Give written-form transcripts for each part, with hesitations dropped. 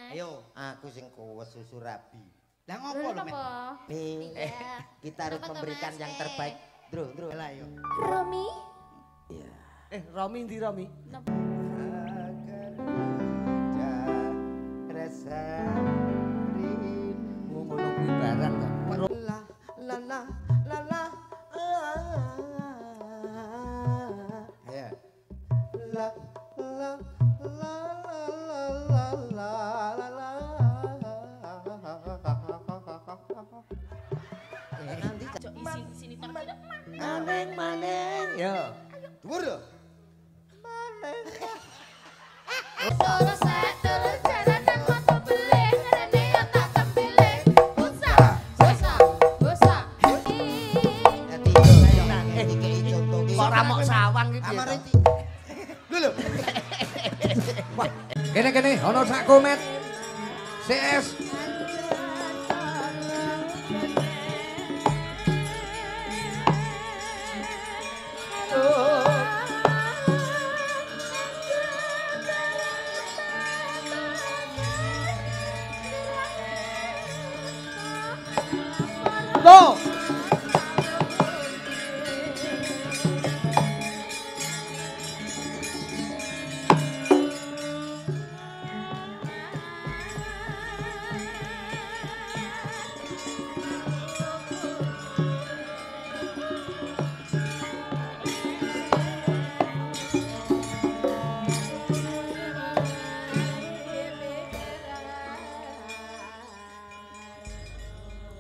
Ayo, aku sing kuwes susu rabi. Lah ngopo lho, Mas? Kita harus memberikan yang terbaik. Ndro, lah yo. Romi? Iya. Romi ndi Romi? Agar rasa rindu. Ngono kuwi barang to. La la. Ya. La la la la. Nanti sini terus. Maneng. Yo. Dhuwur yo. Terus jalanan moto beling, ngene yo tak tempiling. Busa. Kok ora mok sawang iki piye? Amare to? lho. Wah, kene ana sak komet. CS. Loh.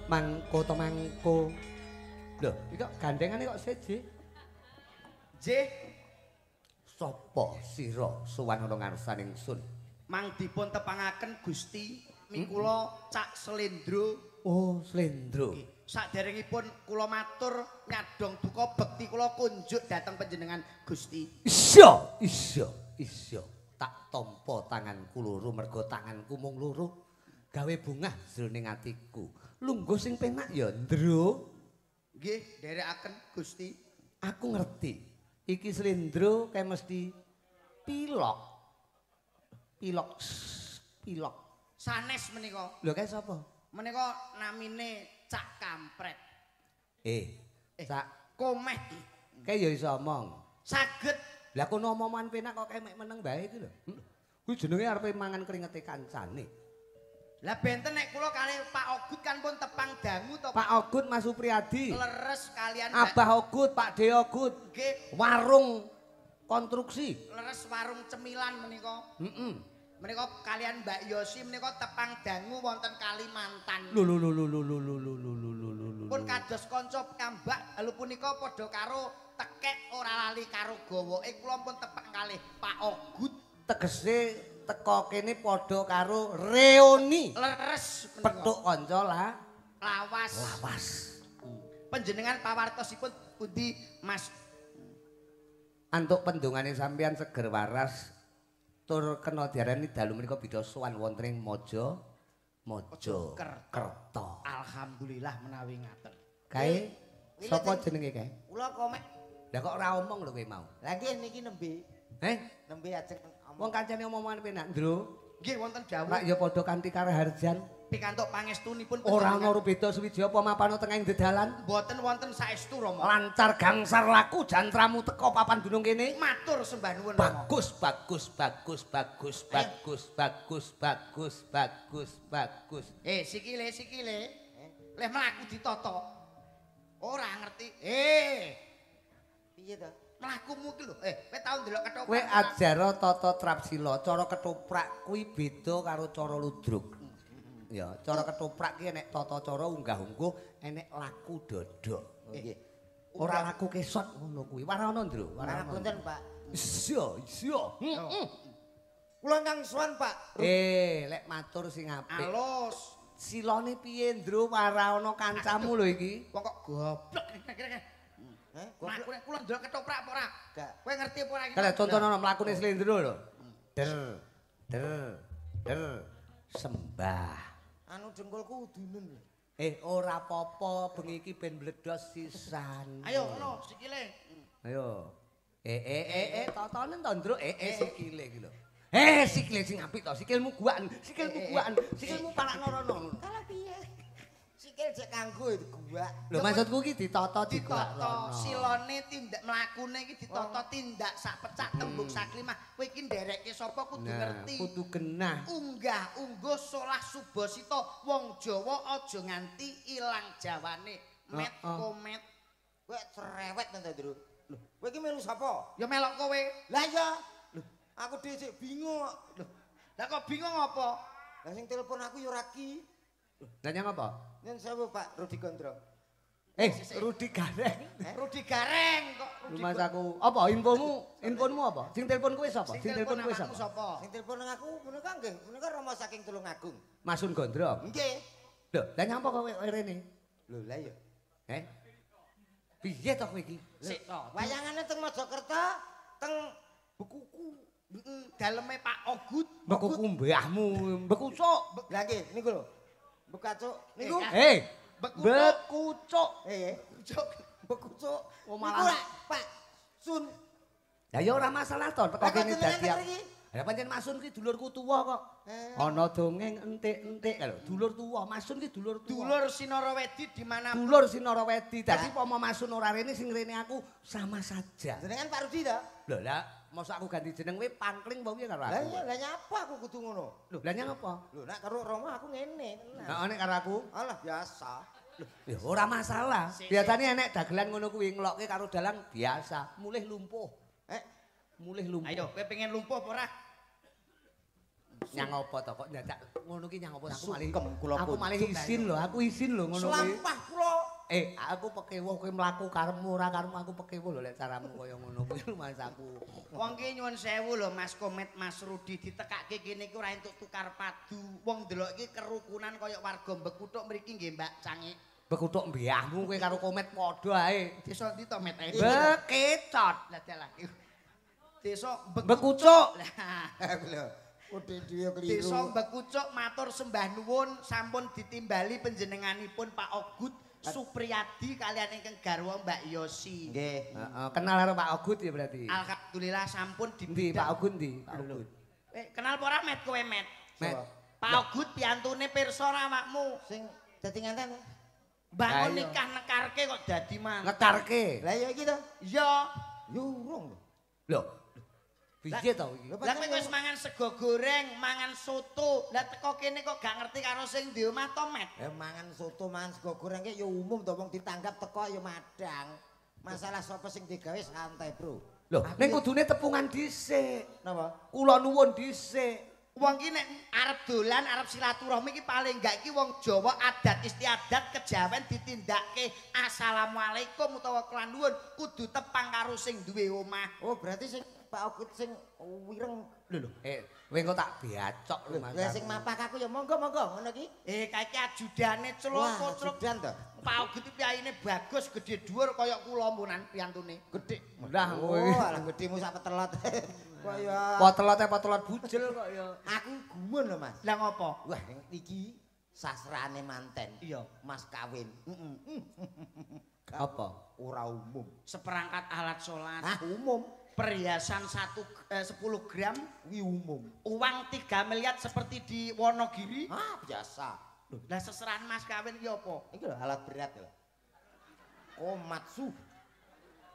Mangko to mangko. Lho, iki kok gandengane kok seje? J Sapa sira sowan ana ngarsaning sun? mang dipun tepangaken Gusti mikula Cak Slendro. Oh, Slendro. Saderengipun kula matur nyadong duka bekti kula kunjuk dhateng panjenengan Gusti. Isya. Tak tampa tanganku loro mergo tanganku mung loro. Gawe bungah jroning atiku. Lungguh sing penak ya, Ndro. Nggih, nderekaken Gusti. Aku ngerti. Iki Slendro kae mesti pilok. Sanes menika. Lho kae sapa? Menika namine Cak Kampret. Cak Komeh. kae ya iso omong. Saged. Lah kono omongan penak kok kae mek meneng bae iki lho. Kuwi jenenge arepe mangan kringete kancane. Lah benten nek kula kali Pak Ogut kan pun tepang dangu to Pak Ogut Mas Supriyadi. leres kalian Abah Ogut, Pak De Ogut. nggih Warung konstruksi. leres warung cemilan menika. Heeh. Menika kalian Mbak Yosi menika tepang dangu wonten Kalimantan. Lho. Pun kados kanca kambak lho punika padha karo tekek ora lali karo gawoke kula pun tepang kalih Pak Ogut. Tegese teko kene padha karo reuni. Leres menika. Petuk kanca lah. Lawas. Panjenengan pawartosipun pundi Mas? Antuk pendungane sampeyan seger waras tur kena diarani dalu menika bidha sowan wonten ing Mojokerto. Alhamdulillah menawi ngaten. Kae sapa jenenge kae? Kula komek. Lah kok ora omong lho kowe mau. Lah nggih niki nembe. Nembe ajeng Wong kancane omongan penak, Ndro. Nggih wonten dawuh Rak ya padha kanthi karaharjan. pikantuk pangestunipun Ora ana beda suwiji apa mapano tengahing dedalan. mboten wonten saestu Rama. Lancar gangsar laku jantramu teko papan gunung kene. Matur sembah nuwun Rama. Bagus. Sikile. Leh mlaku ditata. Ora ngerti. piye to? Mlakumu ki lho. Kowe tau ndelok ketoprak. Kowe ajara tata trapsila, cara ketoprak kuwi beda karo cara ludruk. Ya, cara ketoprak ki enek tata cara unggah-ungguh, enek laku dodok. Nggih. Ora laku kesot ngono kuwi. Warana, Ndro. Warana. Punten, Pak. Iya. Kula kang suwan, Pak. Lek matur sing apik. Alus. Silane piye, Ndro? Warana kancamu lho iki. Wong kok goblok. Mlaku nek kula ndelok ketoprak apa ora? Gak. Kowe ngerti apa ora iki? Kalau contohnya mlakune Slendro lho. Der. Sembah. Anu dengkulku udunen. Ora apa-apa, bengi iki ben mledhos sisan. Ayo ngono sikile. Ayo. Totonen to, Ndro. Sikile iki lho. Sikil sing apik to, sikilmu guaan, sikilmu palak norono. Kalau piye? Sikil jek kanggo gua. Lho maksudku ki ditata diguak. Ditata silone tindak mlakune iki ditata tindak sak pecak tembung sak limah. Kowe iki nderekke sapa kudu ngerti. Kudu genah. Unggah ungguh solah subasita wong Jawa aja nganti ilang jawane. Met komet. Kowe cerewet to, Ndro. Lho, kowe iki melu sapa? Ya melok kowe. Lah iya. Lho, aku dhisik bingung kok. Lho, Lah kok bingung apa? lah sing telepon aku ya ora ki. Lah nyang apa? Nyun sewu Pak Rudi Gondro. Rudi Gareng. Rudi Gareng kok Rudi. Mas aku, apa infomu apa? Sing telepon kowe sapa? Sing telepon kowe awakmu sapa? Sing telepon nang aku menika nggih, menika Rama saking Tulungagung. Masun Gondrong. Nggih. Lho, lah nyapa kowe rene? Lho, lah ya. Piye to kowe iki? Sik to. Wayangane teng Mojokerto, teng Bekuku. Daleme Pak Ogut. Bekuku mbahmu, bekucuk. Lah nggih, niku lho. Bekacuk niku. Bekucuk. Cuk. Bekucuk. Oh, Niku malah. lah, Pak Sun. Lah ya ora masalah to, teko Lah, kok kene jenengan dadi. iki? Lah pancen Masun ki dulurku tuwa kok. Ana dongeng entik-entik lho, dulur tuwa. Masun ki dulur tuwa. Dulur Sinarawedi di mana Dulur Sinarawedi. Dadi pomo Masun ora rene sing rene aku sama saja. Jenengan Pak Rudi to? Lho lah, mosok aku ganti jeneng kowe pangkling apa piye karo Lah aku? iya, lah nyapa aku kudu ngono. Lho, lah nyang apa? Lho, nek karo Rama aku ngene, tenan. Nah, nek karo aku? Alah biasa. Ya ora masalah. Biasanya enek dagelan ngono kuwi nglokke karo dalang biasa, mulih lumpuh. Mulih lumpuh. Ayo, kowe pengen lumpuh apa ora? Nyang apa to kok nyadak ngono ki nyang apa aku malih. Sungkem kula Aku pun. malih isin lho, aku isin lho ngono kuwi. Selampah kula. Aku pekewo kowe mlaku karemu ora karemu aku pekewo lho lek caramu kaya ngono kuwi Mas aku. Wong ki nyuwun sewu lho Mas Komet Mas Rudi ditekake kene iki ora entuk tukar padu. Wong delok iki kerukunan kaya warga Bekutuk mriki nggih Mbak Cangik. Bekutuk mbahmu kowe karo komet padha ae. Desa ndi to Met? Bekecot. Lah dalah. Desa Bekucuk. Lah. Lho, udah dhewe keliru. Desa Bekucuk matur sembah nuwun sampun ditimbali panjenenganipun Pak Ogut Supriyadi kalian ingkang garwa Mbak Yosi. Nggih. Heeh, kenal karo Pak Ogut ya berarti. Alhamdulillah sampun Ndi Pak Ogut ndi? Pak Ogut. Kenal apa ora Met kowe Met? Met. Pak Ogut piantune pirsa awakmu. Sing dadi nganten. Bangun Ayo. nikah nekarke kok dadi mantu. Ngekarke. Lah ya iki to. Iya. Yo urung lho. Lho. Piye to iki? Lah kowe wis mangan sego goreng, mangan soto. Lah teko kene kok gak ngerti karo sing di omah to, Met? Mangan soto, mangan sego goreng ki ya umum to wong ditanggap teko ya madang. Masalah sapa sing digawe santai, Bro. Lho, ning kudune tepungan dhisik. Napa? Kula nuwun dhisik. Wong ki nek arep dolan, arep silaturahmi ki paling gak iki wong Jawa adat istiadat kejawen ditindakke assalamualaikum utawa kelan nuwun kudu tepang karo sing duwe omah. Oh, berarti sing Pak Ogut sing wireng. Lho, kowe engko tak biacok lho Mas. Lah sing mapak aku ya monggo-monggo ngono ki. Kaiki ajudane Wah, celoko-celok. judan to. Pak Ogut iki piyayine bagus, gedhe dhuwur kaya kula munan piantune. Gedhe. Lah Oh, kowe. alah gedhemu sak petelot. Kaya Potelot bujel kok ya. aku gumun lho, Mas. Lah ngopo? Wah, iki sasrane manten. Iya. Mas kawin. Apa? Ora umum. Seperangkat alat salat, Hah, umum. perhiasan 10 gram, Kuwi umum. uang 3 miliar seperti di Wonogiri. Ah, biasa. Lah seserahan mas kawin iki apa? Iki lho alat berat lho. Komatsu.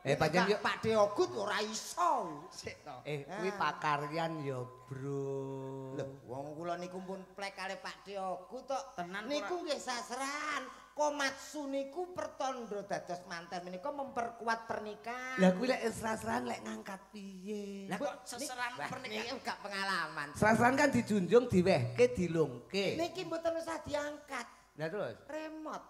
Pancen yo Pak Deogut ora iso. Sik to. kuwi pakaryan ya, Bro. Lho, wong kula niku pun plek kali Pak Deogut tok. Tenan Niku nggih sasran. Komatsu niku pertanda dados manten menika memperkuat pernikahan. Lah kuwi lek sasran lek ngangkat piye? Lah kok seserahan Wah, pernikahan? niki gak pengalaman. Sasran kan dijunjung diwehke dilungke. Niki mboten usah diangkat. Lah terus, Remote.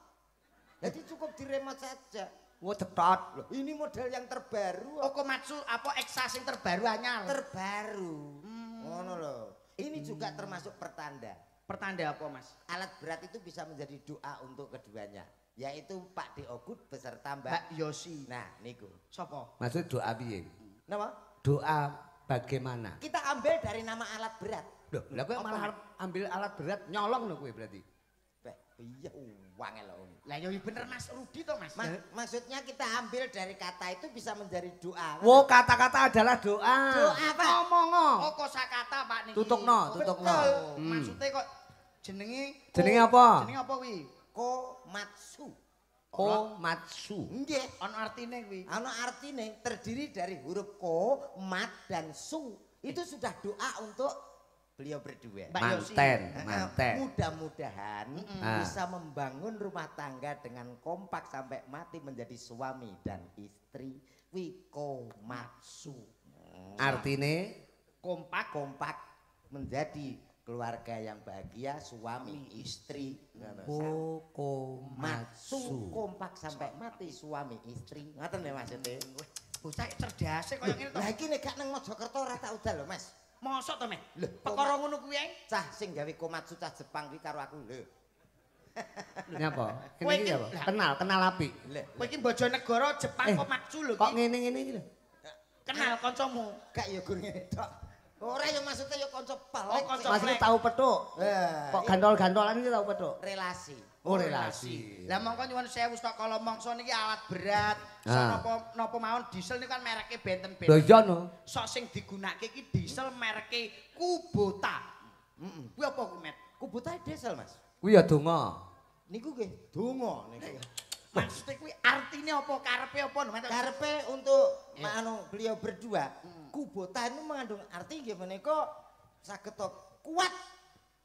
Jadi cukup diremot saja. wo cetot. Loh, ini model yang terbaru. Oh Komatsu apa Eksa sing terbaru anyar? Terbaru. Ngono lho. Ini juga termasuk pertanda. Pertanda apa mas? Alat berat itu bisa menjadi doa untuk keduanya. Yaitu Pak Deogut beserta Mbak. Mbak Yosi. Nah, niku. Sopo? Maksud doa piye? Napa? Doa bagaimana? Kita ambil dari nama alat berat. Loh, lah kowe malah ambil alat berat nyolong lho kowe berarti. Iya, uang lho. Lah ya bener Mas Rudi toh Mas. Maksudnya kita ambil dari kata itu bisa menjadi doa. Wo kata-kata adalah doa. Doa, Pak. Ngomong. Oh kosakata Pak niki. Tutukno. Betul. Maksudnya kok jenenge apa? Jenenge apa kuwi? Komatsu. Komatsu. Nggih. Ono artine kuwi. Ana artine terdiri dari huruf ko, mat dan su. Itu sudah doa untuk beliau berdua. Manten. Mudah-mudahan bisa membangun rumah tangga dengan kompak sampai mati menjadi suami dan istri. Komatsu. Artine Kompak menjadi keluarga yang bahagia, suami istri. Komatsu. Kompak sampai mati suami istri. Ngoten lho maksudnya. Bocah cerdas koyo ngene to. Lah iki nek gak nang Mojokerto ora tak udal lho, Mas. Mosok to, Mas? Lho, Perkara ngono kuwi ae. Cah sing gawe komatsu cah Jepang kuwi karo aku lho. Nyapa? Kowe Kene iki iki- apa? Kenal apik. Lho, Kowe iki bojonegoro Jepang kok maksu lho Kok iki. ngene-ngene iki lho. Kenal kancamu. gak ya gur ngene tok. Ora ya maksudnya ya kanca pelek. Oh, kanca Maksudnya tahu petuk. Kok gantol-gantolan iki tahu petuk. relasi. Oh, relasi. Lah mongko nyuwun sewu stok kala mangsa niki alat berat. Ah. Napa mawon diesel niku kan mereke Lho benten-benten. iya no. Sok sing digunakake iki diesel mereke Kubota. Kuwi apa kuwi, Met? Kubutae diesel, Mas. Kuwi ya donga. Niku nggih donga niku. Maksudnya kuwi artine apa karepe apa Met? Karepe untuk beliau berdua, Kubota itu mengandung arti nggih menika saged kuat,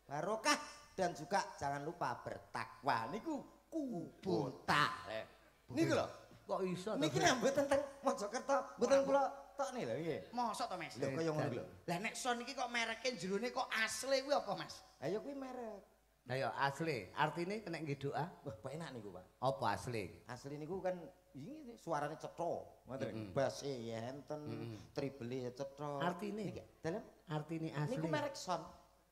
barokah dan juga jangan lupa bertakwa. Niku Kubota. Niku lho. Kok iso? Niki nek mboten teng Mojokerto, mboten kula tokne lho nggih. Mosok to, Mas? Lho kaya ngono lho. Lah nek son iki kok mereke jerone kok asli kuwi apa, Mas? Ayo kuwi merek. Lah ya asli. Artine kena nggih doa. Wah, penak niku, Pak. Apa asli? Asli niku kan ini suarane cetha, ngoten. Basse ya enten, treble ya cetha. Artine? Niki dalem Artine asli. niku merek son.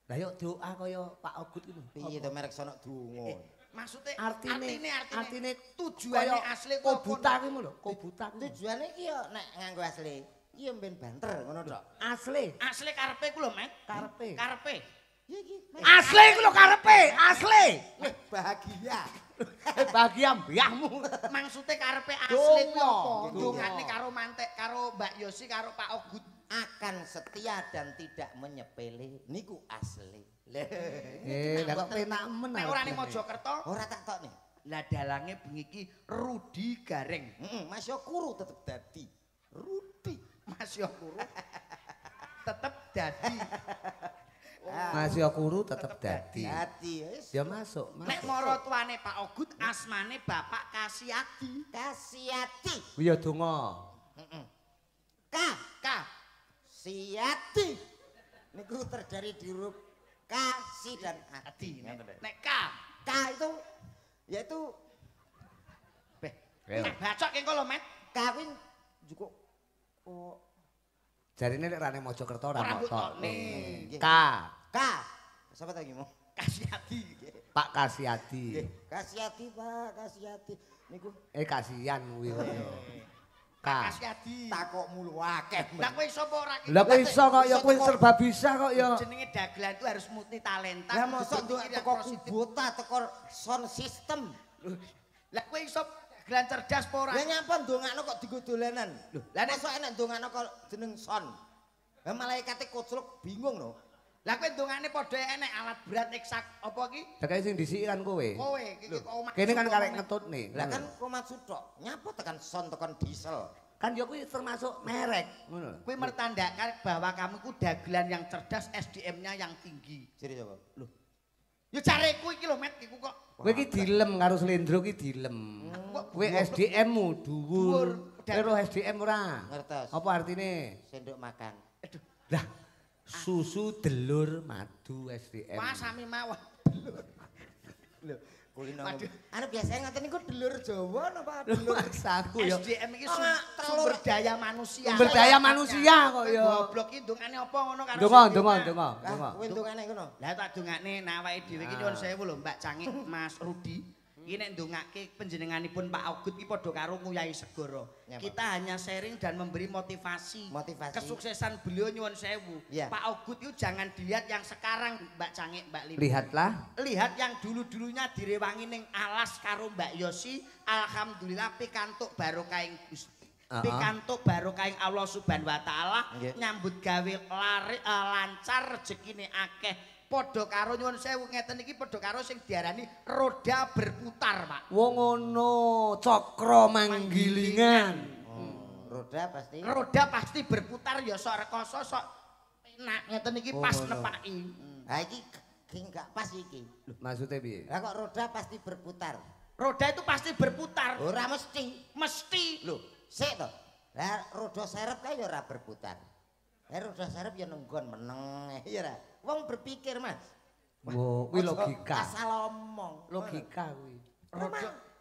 Lah yo doa kaya Pak Ogut iku. Piye to merek son donga. Maksudnya Artine tujuane kaya asli kok buta kuwi lho, kok buta. Tujuane iki ya nek nganggo asli, iya mben banter ngono tok. Asli. Asli karepe ku lho, Met. Karepe. Karepe. Ya iki. Asli ku lho karepe, asli. Bahagia. Bahagia mbahmu. Maksudnya karepe asli kuwi apa? Donga. Dongane karo mantek karo Mbak Yosi karo Pak Ogut. Akan setia dan tidak menyepele niku asli. Lah kok penak men. Nek ora ning Mojokerto, Ora tak tok nih. lah dalange bengi iki Rudi Gareng. Mas yo kuru tetep dadi. Rudi. Mas yo kuru. Tetep dadi. Mas yo kuru tetep dadi. Dadi wis. Ya masuk, Nek masuk. mara tuane Pak Ogut asmane Bapak Kasiadi. Kasiati. Kuwi ya donga. Ka. Siati. Niku terdiri di huruf kasi dan ati. Nek ka. K itu yaitu Nek bacok ki lho, Met. kawin juga oh Jarine nek rane Mojokerto ora Ora motok. mbokne. K. K. Siapa tadi mau? Kasiadi. Pak Kasiadi. Kasiati Pak, Kasiati. Niku Kasihan kuwi kaya. K. Kasiadi. takok mulu akeh. Lah kowe iso apa ora ki? Lah kok iso kok ya kowe serba bisa kok ya. Jenenge dagelan itu harus multi talenta. Lah mosok kudu nduk mikir yang teko positif. kubota teko sound system. Lah kowe iso dagelan cerdas apa ora? Lah nyapa ndongakno kok digo dolanan. Lho, lah nek- mosok enak ndongakno kok jeneng sound. Lah malaikate kocluk bingung lho. Lah kowe ndongane padha enek alat berat eksak apa ki? Lah kaya sing disiki kan kowe. Kowe iki kok omah. Kene kan karek ngetutne. Lah kan Komatsu tok. Nyapa tekan sound tekan diesel. Kan ya kuwi termasuk merek ngono. Kowe mertandakan bahwa kamu ku dagelan yang cerdas, SDM-nya yang tinggi. Jadi coba. Loh. Ya careku iki lho, Met, iku kok. Kowe iki dilem karo Slendro iki dilem. Kowe SDM-mu dhuwur. Kowe ro SDM ora? Ngertos. Apa artine? Sendok makan. Aduh, Lah susu delur madu SDM. wah sami mawon. Lho, kulino. Waduh. Anu biasanya ngaten niku delur Jawa napa delur Maksaku ya. SDM iki Ora, sumber daya manusia. Sumber daya manusia kok ya. Goblok iki ndongane apa ngono karo Donga, sing donga, dongak. donga, Ah, donga. kowe ndongane ngono. Lah tak dongakne nah awake dhewe iki nyuwun sewu lho Mbak Cangik Mas Rudi. Iki nek ndongake panjenenganipun Pak Ogut iki padha karo nguyahi segara. Ya, Pak. Kita hanya sharing dan memberi motivasi. Motivasi. Kesuksesan beliau nyuwun sewu. Ya. Pak Ogut itu jangan dilihat yang sekarang Mbak Cangik, Mbak Lim. Lihatlah. Lihat yang dulu-dulunya direwangi ning alas karo Mbak Yosi, alhamdulillah pikantuk barokahing Gusti. Pikantuk barokahing Allah Subhanahu wa taala, Nggih. nyambut gawe lancar rezekine akeh. Padha karo nyuwun sewu ngeten iki padha karo sing diarani roda berputar, Pak. Wong ngono, cakra manggilingan. Roda pasti. Roda pasti berputar ya sok rekoso sok enak ngeten iki pas nepaki. Ha iki gak pas iki. Maksudnya piye? Lah kok roda pasti berputar. Roda itu pasti berputar. Ora mesti. Mesti. Lho, sik to. Lah roda serep kae ya ora berputar. Lah roda serep ya nenggon meneng ya ora. Wong berpikir, Mas. Wo, kuwi logika. Asal omong. Logika kuwi.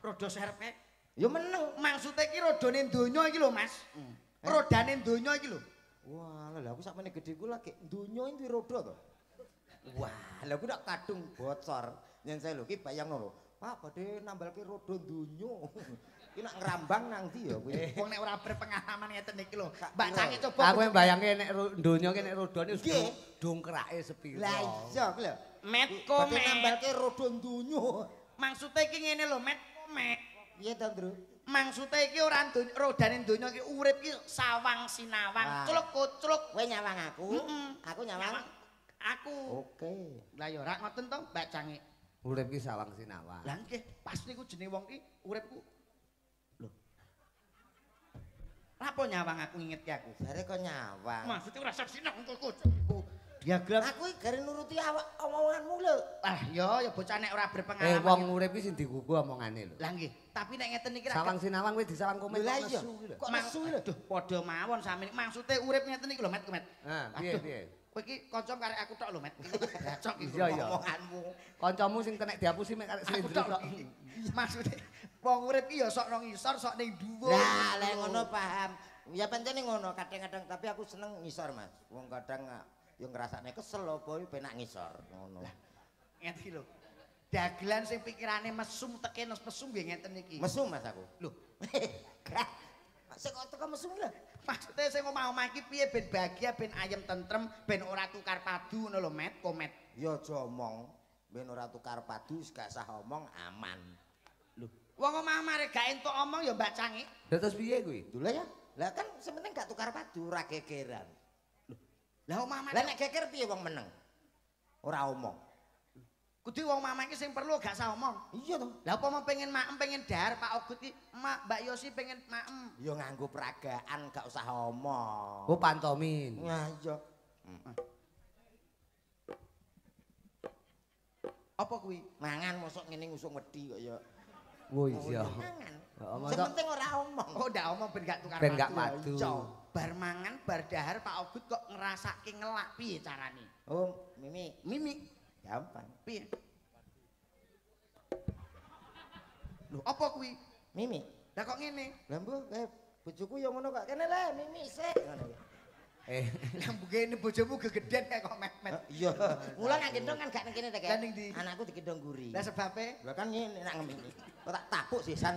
Roda serep kae. Ya meneng. Maksudnya iki rodane donya iki lho, Mas. Rodane donya iki lho. Wah, lah aku sakmene gedheku lagi donya iki roda to. Wah, lha aku nak kadung bocor. Yen saya lho ki bayangno lho. Pak, badhe nambalke roda donya. Ki nak ngrambang nang ndi ya kuwi. Wong nek ora berpengalaman ngeten iki lho. Mbak Cangik coba. Aku mbayangke nek donya ki nek rodane wis dongkrake sepiro. Lah iya ku lho. Met Badhe komet. nambalke roda donya. Maksudnya iki ngene lho, met komet. Piye to, Ndro? Maksudnya iki ora rodane donya iki urip iki sawang sinawang, Wah. culuk kucluk. Kowe nyawang aku? Aku nyawang. Aku. Oke. Lah ya ora ngoten to, Mbak Cangik. Urip ki sawang sinawang. Lah nggih, pas niku jenenge wong iki uripku. Lho. Apa nyawang aku ngingetke aku? Jare kok nyawang. Maksudnya ora sak sinau kucluk. Diagram. Aku iki gare nuruti awak omonganmu lho. Ah ya bocah nek ora berpengalaman. Wong urip ki sing digugu omongane lho. Lah nggih, tapi nek ngeten iki Sawang sinawang kuwi disawang komet Lah kok iya. nesu ki lho. Kok nesu lho. Aduh, padha mawon sami. Maksude urip ngeten iki lho, Met, Met. Nah, piye piye? Kowe iki kanca karek aku tok lho, Met. Gacok iki Iya, iya. omonganmu. Kancamu sing kena diapusi mek karek Aku slendri tok. tok. Maksude wong urip iki ya sok nang ngisor, sok ning dhuwur. Lah, lek ngono paham. Ya pancene ngono, kadang-kadang tapi aku seneng ngisor, Mas. Wong kadang yo ngrasakne kesel apa penak ngisor ngono. Ngeten iki lho. Dagelan sing pikirane mesum teke mesum nggih ngeten iki. Mesum Mas aku. Lho, Sik kok teko mesum lho. maksude sing omah-omah iki piye ben bahagia, ben ayem tentrem, ben ora tukar padu ngono lho, Met, komet. Ya aja omong, ben ora tukar padu gak sah omong aman. Lho, wong omah-omah rek gak entuk omong ya Mbak Cangik. Lah terus piye kuwi? Lho ya. Lah kan sementing gak tukar padu, ora gegeran. Lah omah-omah Lah nek geger piye wong meneng? Ora omong. kudu wong mamah iki sing perlu gak usah omong. Iya to. Lah apa mau pengen maem pengen dahar Pak Ogut iki, Mbak Yosi pengen maem. Ya nganggo peragaan gak usah omong. Oh pantomin. Nah iya. Apa kuwi? Mangan mosok ngene ngusung wedi kok ya. Oh iya. Mangan. Heeh, Sing penting ora omong. Oh ndak omong ben gak tukar Ben gak padu. padu. Iya. Bar mangan bar dahar Pak Ogut kok ngrasake ngelak piye carane? Oh, Mimi, Mimi gampang. piye? Lho apa kuwi? Mimi, Lah kok ngene? lha mbok bojoku ya ngono kok. Kene le Mimi sik ngono. Lah mbugene bojomu gegeden kok met-met. Iya. Mula nang gendong kan gak nang kene ta, Lah ning ndi? Anakku digendong guri. Lah sebabe Lah kan ngene nak ngene. Kok tak tapuk sisan.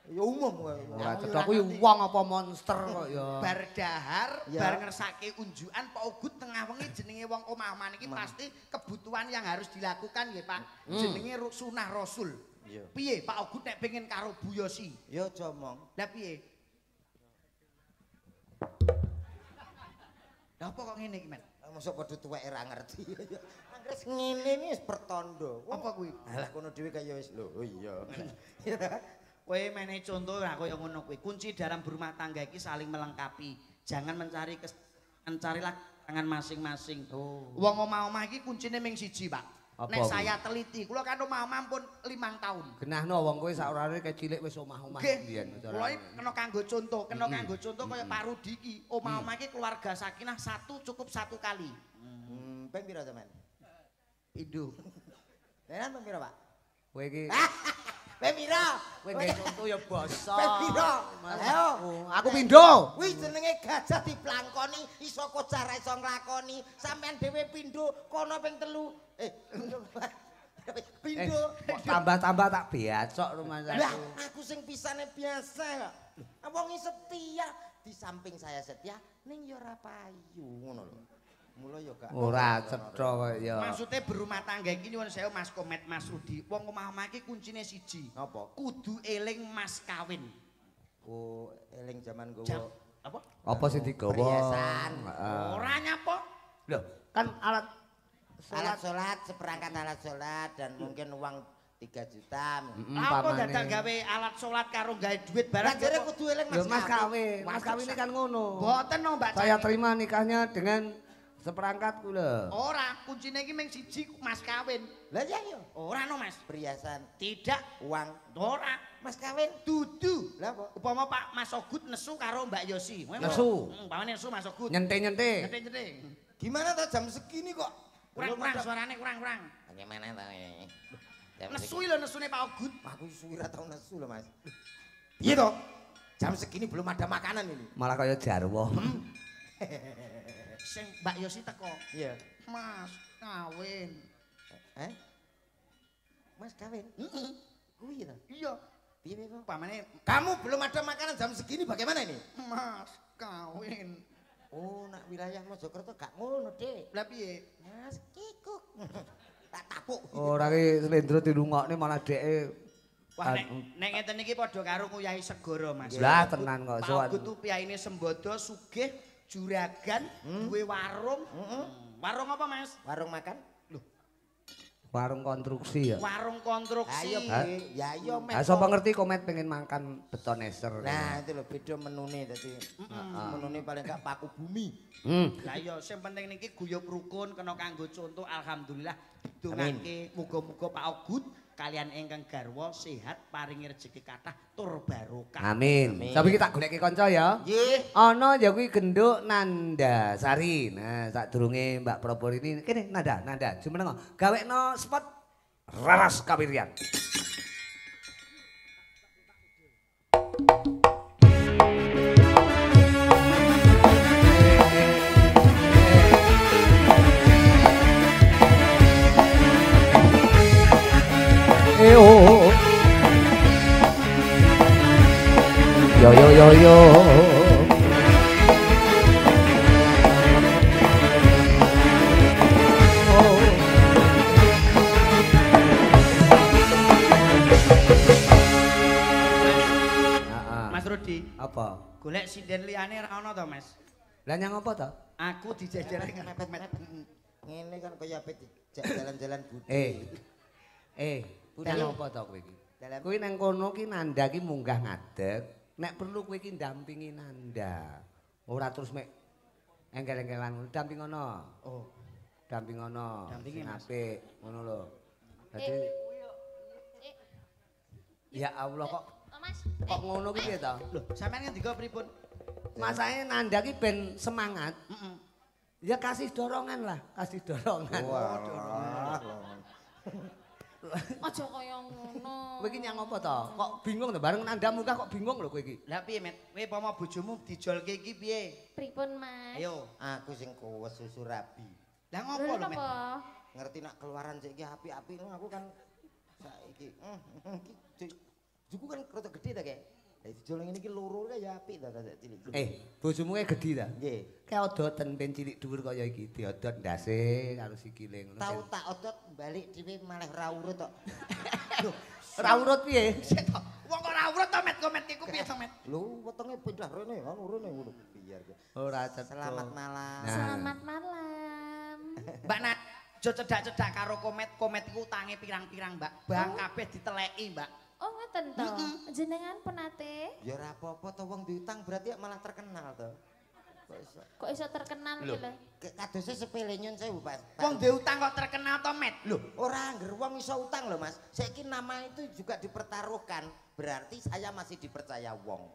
Ya umum kowe. Ora cetha kuwi wong apa monster kok ya. bar dahar, Ya. bar ngersake unjukan Pak Ogut tengah wengi jenenge wong omah-omah niki pasti kebutuhan yang harus dilakukan nggih Pak. Jenenge sunah Rasul. Iya. Piye Pak Ogut nek pengen karo Bu Yosi? Ya aja omong. Lah piye? Lah apa kok ngene iki, Men? Mosok padha tuweke ra ngerti. Anggres ngene iki wis pertanda. Apa kuwi? Alah kono dhewe kaya wis lho iya. Kowe menehi contoh lah kaya ngono kuwi. Kunci dalam berumah tangga iki saling melengkapi. Jangan mencarilah tangan masing-masing. Oh. Wong omah-omah iki kuncine ming siji, Pak. Apa Nek kuwi? saya teliti, kula kan omah-omah pun 5 tahun. Genahno wong kowe sak orane kecilik wis omah-omah Nggih. mbiyen. Kula iki kena kanggo contoh, kanggo contoh kaya Pak Rudi iki. Omah-omah iki keluarga sakinah cukup satu kali. Ping pira sampean? Indo. Tenan ping pira, Pak? Kowe iki Ping pira? kowe nggae contoh ya basa. Ping pira? Ayo. Aku pindho. Kuwi jenenge gajah diplangkoni iso kocar iso nglakoni. Sampean dhewe pindho kono ping 3. Pindho. tambah-tambah tak biacok rumah Lah, saya. aku sing pisane biasa kok. Wong setia di samping saya setia ning ya ora payu ngono lho. Mula ya gak Ora cetha kok ya. Maksudnya berumah tangga iki nyuwun sewu Mas Komet Mas Rudi. Wong omah-omah iki kuncine siji. Napa? Kudu eling mas kawin. Oh, eling jaman Jam gowo. apa? Apa sing digawa? Perhiasan. Ora nyapa. Lho, kan alat Alat sholat, seperangkat alat sholat dan mungkin uang 3 juta. Apa dadak gawe alat salat karo gawe duit Lah barang jare kudu eling Lho Mas kawin. Mas kawin ini kan ngono. Mboten no Mbak Saya Cani. terima nikahnya dengan seperangkat kula. Ora, kuncine iki mung siji mas kawin. Lah ya yo, Ora no Mas. perhiasan, Tidak, uang, ora. mas kawin. Dudu. Lah apa? Upama Pak Mas Ogut nesu karo Mbak Yosi. Nesu. Umpamane nesu Mas Ogut. Nyente-nyente. Nyething-nyething. Gimana toh jam segini kok? Kurang-kurang suarane kurang-kurang. Bagaimana toh ini? Jam Nesu lho nesune Pak Ogut. Aku suwi ra tau nesu lho, Mas. Iya toh? Jam segini belum ada makanan ini. Malah kaya jarwo. Sing Mbak Yosi teko. Iya. Mas kawin. Mas kawin? Heeh. Kuwi toh. Iya. Piye piye kok? Upamane Kamu belum ada makanan jam segini bagaimana ini? Mas kawin. Oh, nak wilayah Mojokerto gak ngono, Dik. Lah piye? Mas kikuk. Tak tapuk. Ora ki slendro dilungokne malah dheke Wah nek ngeten iki padha karo nguyahi segara Mas. lah tenan kok Pak sowan. Ogut tuh piyaine Sembodo sugih juragan duwe warung. Warung apa Mas? Warung makan? Warung konstruksi ya. Warung konstruksi. Ayo, Bi. Ya iya, Mek. Ah sapa ngerti Komet pengen makan betoneser. Nah, itu loh beda menune tadi. Menune paling gak paku bumi. Lah iya sing penting niki guyub rukun kena kanggo contoh alhamdulillah didongake muga-muga Pak Ogut kalian ingkang garwa sehat paringi rezeki kathah tur barokah. Amin. Tapi kita goleki kanca ya. Nggih. Ana ya kuwi genduk Nandasari. Nah, sadurunge Mbak Propor ini kene Nanda, jumeneng gawekno spot Raras Kawirian. Yo. Mas Rudi, Apa? golek sinden liyane ra ono to, Mas? Lah nyang apa to? Aku dijajari mepet-mepet. Ngene kan kaya ape jalan-jalan budi. Nyang apa to kowe iki? Kuwi nang kono ki Nanda ki munggah ngadeg. Nek perlu kowe ki ndampingi Nanda. Ora terus mek engkel-engkelan dampingono. Oh, Dampingono. Dampingi, Sing Mas. apik ngono lho. Dadi ya Allah kok Mas. kok ngono ki piye to? lho, sampean ngendika pripun? Masane Nanda ki ben semangat. Heeh. Ya kasih dorongan lah, kasih dorongan. Wah. Aja kaya ngono. Kowe iki nyang apa to? Kok bingung to bareng Nanda munggah kok bingung lho kowe iki. Lah piye, Met? Kowe pama bojomu dijolke iki piye? Pripun, Mas? Ayo. Aku sing kuwes susu rabi. Lah ngopo lho, Met? Apa? Ngerti nak keluaran sik iki api-api aku kan saiki. Juku kan rada gede ta, Kek. Lah dijol ngene iki loro ya apik ta cilik. Bojomu e gedhi ta? Nggih. Kayak odoten ben cilik dhuwur kaya iki diodot ndase karo sikile ngono. Tau tak odot balik dhewe malah ora urut tok. Ora urut piye? Sik to. Wong kok ora urut to, Met? Komet iku piye to, Met? Lho, wetenge pindah rene kan urune ngono biar. Ora cetha. Selamat malam. Nah. Selamat malam. Mbak Nat, aja cedak-cedak karo Komet. Komet iku utange pirang-pirang, Mbak. Bang kabeh diteleki, Mbak. Oh, ngoten to. Jenengan penate Ya ora apa-apa to wong diutang berarti malah terkenal to. kok iso terkenal Lho. iki lho. Kadose sepele nyun sewu, Pak. Wong duwe utang kok terkenal to, Met? Loh, ora angger wong iso utang lho, Mas. Saiki nama itu juga dipertaruhkan. Berarti saya masih dipercaya wong.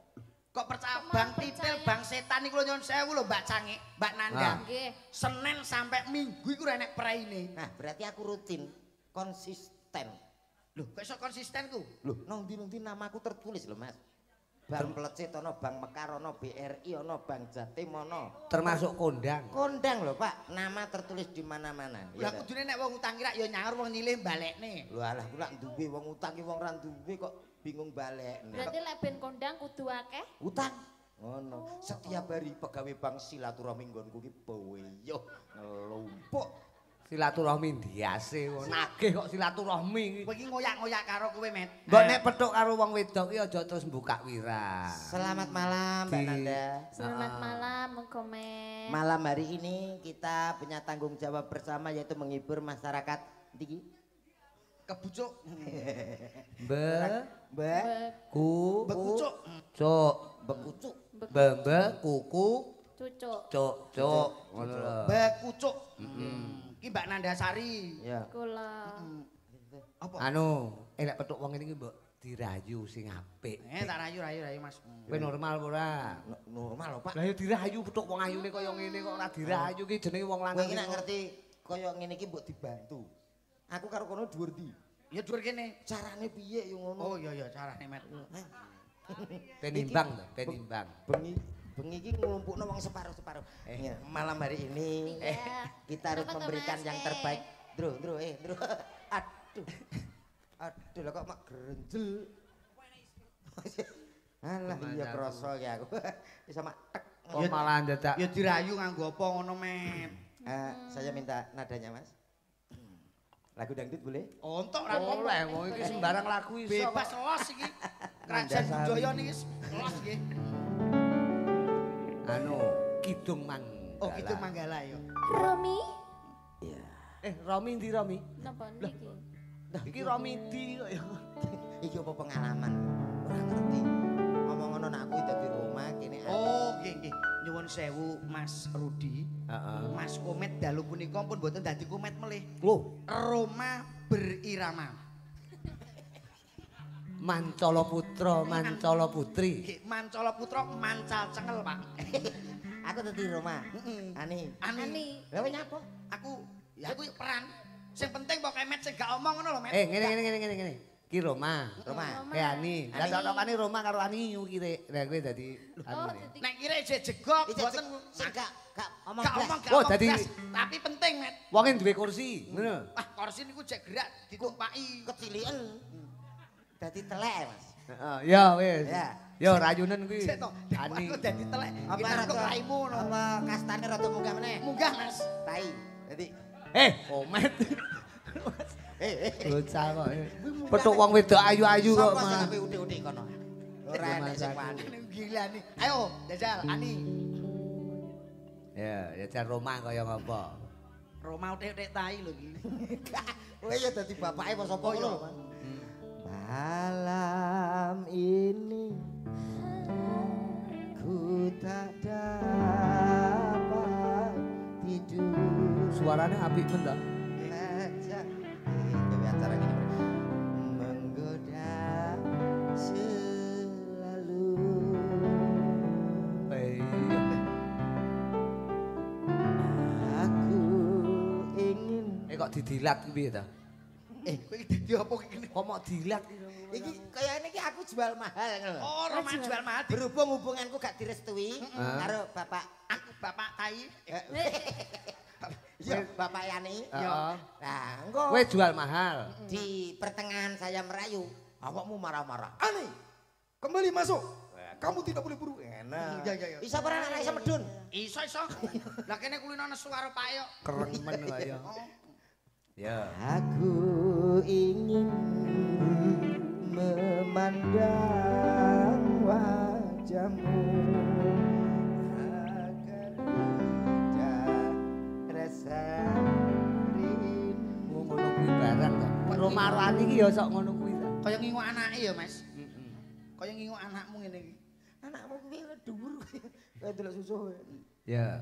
Kok percaya Kok bang malah titil, percaya? bang setan iku lho nyun sewu lho Mbak Cange, Mbak Nanda. Nggih. Senin sampai Minggu iku ora enek praine. Nah, berarti aku rutin, konsisten. Loh, kok iso konsisten ku? Loh, nang ndi namaku tertulis lho, Mas. Bang Plecit ana, Bang Mekar ana, BRI ana, Bang Jatim ana. Termasuk kondang. Kondang lho, Pak. Nama tertulis di mana-mana. Lah kudune nek wong utang kira ya nyaur wong nyilih balekne. Lho alah kula duwe wong utang ki wong ra duwe kok bingung balekne. Berarti lek ben kondang kudu akeh. Utang. Ngono. Setiap hari pegawai bank silaturahmi nggonku ki boyo ngelumpuk. Silaturahmi ndiase kok nagih kok silaturahmi. Kowe iki ngoyak-ngoyak karo kowe, Met. Mbok nek petuk karo wong wedok ki aja terus buka wirah. Selamat malam Mbak Nanda. Selamat malam, Mengkomen. Malam hari ini kita punya tanggung jawab bersama yaitu menghibur masyarakat. Iki. Kebucuk. Mbak. Ku. Bekucuk. Cuk. Bekucuk. Bembe kuku. Cucuk. Cuk. Ngono lho. Bekucuk. Ki Mbak Nandasari. Ya. Kula. Apa? Anu, nek petuk wong ini ki mbok dirayu sing apik. Tak rayu Mas. Kowe normal apa ora? Normal lho Pak. Lah ya dirayu petuk wong ayune kaya ngene kok ora dirayu ki jenenge wong Kowe lanang. iki nek ngerti kaya ngene iki mbok dibantu. Aku karo kono dhuwur ndi? Ya dhuwur kene. Carane piye yo ngono? Oh iya carane, Met. Penimbang to, penimbang. Bengi iki nglumpukno wong separuh-separuh. Malam hari ini kita harus Kenapa memberikan Mas, yang terbaik. Dro. Aduh. Aduh lah kok mak grenjel. Alah iya krasa ya aku. Bisa mak tek. Kok malah dadak. Ya dirayu nganggo apa ngono, Met. Saya minta nadanya Mas. Lagu dangdut boleh? Ontok ra Oleh wong iki sembarang lagu iso. bebas los iki. Kerajaan Budaya niki los nggih. Anu, Kidung Manggala. Oh, Kidung Manggala ya. Romi? Iya. Romi ndi Romi? Napa niki? Iki Romi di kok ya. Iki apa pengalaman? Ora ngerti. Ngomong ngono nek aku dadi Roma kene. Oh, nggih. Nyuwun sewu Mas Rudi. Heeh. Mas Komet dalu punika pun mboten dadi komet melih. Lho, Roma berirama. Mancala Putra, Mancala Putri. Nggih, Mancala Putra mancal cengel, Pak. Aku dadi Roma. Heeh. Ani. Ani. Lah kowe nyapa? Aku peran. Sing penting pokoke Met sing gak omong ngono lho, Met. Ngene. Ki Roma. Roma. Ani. Lah cocokane Roma karo Ani kire. Lah kowe dadi Oh, anu. jadi Nek kira jegok Iki mboten sing gak omong gak omong blas. gak Oh, omong dadi- blas. Tapi penting, Met. Wonge duwe kursi, ngono. Wah, kursi niku jek gerak ditumpaki. Kecilian. Dadi telek, Mas. Heeh, ya wis. Ya. Ya rayunen kuwi. Sik to, Ani. aku dadi telek. Apa Kita kok rada raimu ngono. Apa kastane rada munggah meneh? Munggah, Mas. Tai. Dadi Komet. eh Bocah kok. Petuk wong wedok ayu-ayu kok. Sapa sing Mas. ape udik-udik kono? Ora enek sing wani. Gila nih. Ayo, jajal Ani. Ya jar Roma kaya ngapa? Roma utek-utek tai lho iki. Kowe ya dadi bapake apa sapa ngono? Malam ini ku tak dapat tidur. Suarane apik men ta? Ngajak gawe acara gini menggoda selalu. Aku ingin Kok didilat ki piye ta? Kowe iki dadi apa iki? Kok mau dilat ki? iki kayaknya iki aku jual mahal ngono. Oh, Roma jual mahal. Berhubung hubunganku gak direstui karo bapak Aku bapak tai. iya bapak Yani. Heeh. Nah, engko Kowe jual mahal. di pertengahan saya merayu, awakmu marah-marah. Ani, kembali masuk. Kamu tidak boleh buru. Enak. Iya. Bisa pernah anak iso medun. Iso. Lah kene kulino nesu karo Pak yo. Kereng men kaya. Ya. Aku ingin memandang wajahmu agar tidak rasa rindu. Ngono kuwi barang ta. Roma Rani iki ya sok ngono kuwi ta. Kaya ngingu anake ya, Mas. Kaya ngingu anakmu ngene iki. Anakmu kuwi dhuwur kaya delok susu. Ya.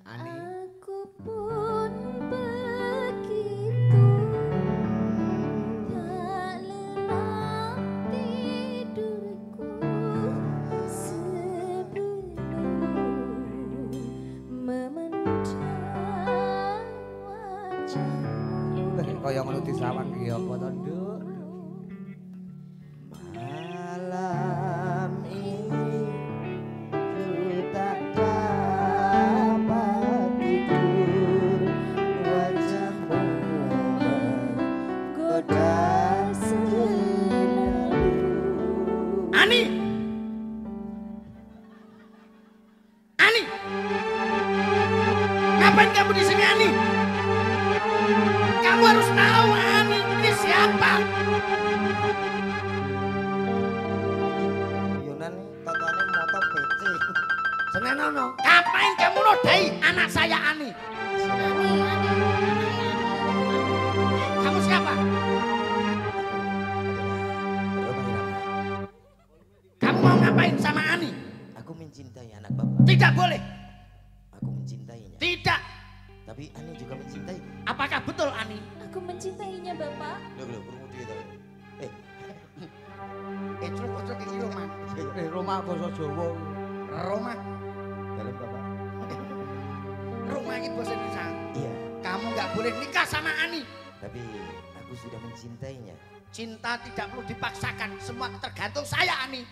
Ani. Aku pun begitu tak lelap tidurku sebelum memandang wajahmu. Kaya ngono disawan ki apa to, Nduk? Malam ini ada selalu. Ani! Ani! Ngapain kamu di sini, Ani? Kamu harus tahu, Ani, ini siapa? Yunan nih, totoannya motor PC. Senenono. Ngapain kamu nodai anak saya, Ani? Kamu siapa? Kamu mau ngapain sama Ani? Aku mencintai anak bapak. Tidak boleh. Aku mencintainya. Tidak. Tapi Ani juga mencintai. Apakah betul, Ani? Aku mencintainya, Bapak. Loh, kurung dia tau. Cuk iki Roma. Roma basa Jawa. Roma. Dalam bapak. Roma ini bahasa Indonesia. Iya, Kamu nggak boleh nikah sama Ani. tapi aku sudah mencintainya. Cinta tidak perlu dipaksakan. Semua tergantung saya, Ani.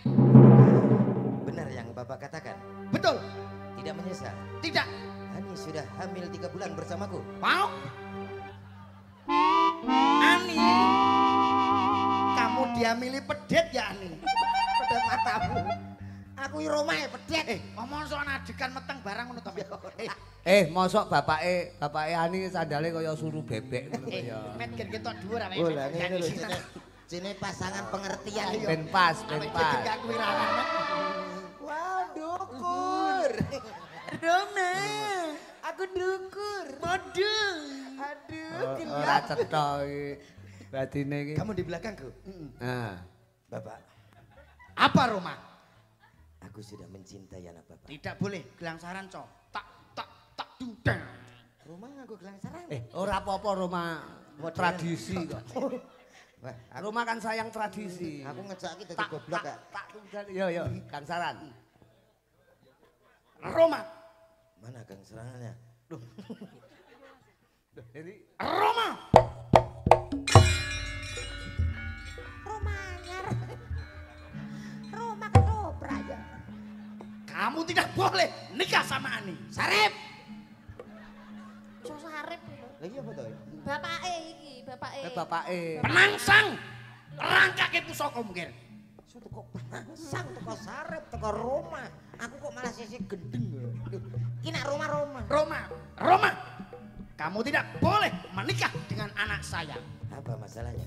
Benar yang bapak katakan. Betul. Tidak menyesal. Tidak. Ani sudah hamil 3 bulan bersamaku. Mau? Ani. Kamu diamili pedet ya, Ani? Pedet matamu. Aku Roma ya pedet. Ngomong soal adegan meteng barang ngono to. Mosok bapake Ani sandale kaya suru bebek ngono ya. Met gen ketok dhuwur awake. Oh lah ngene lho sini pasangan pengertian iki. Ben pas. Gak kuwi rawan. Wah, dukur. Roma. Aku dukur. Model. Aduh, Ora cetha iki. Batine iki. Kamu di belakangku. Nah, Bapak, Apa, Roma? aku sudah mencintai anak bapak. Tidak boleh gelang saran, Cok. Tak dudang. Roma nganggo gelang sarang. ora apa-apa Roma Modern. tradisi kok. Wah, aku, Roma kan sayang tradisi. aku ngejak iki dadi goblok ya. Tak yo Kang Saran. Roma. Mana Kang serangannya? Ini Roma. Roma ketoprak ya. Kamu tidak boleh nikah sama Ani. Sarip. So sarip lho. Lah iya apa to? Bapake iki, bapake. bapake. Penangsang. Rangkake pusaka mungkin. So teko pasang, teko sarip, teko Roma. Aku kok malah sisi gendeng. Iki nak Roma. Roma. Kamu tidak boleh menikah dengan anak saya. Apa masalahnya?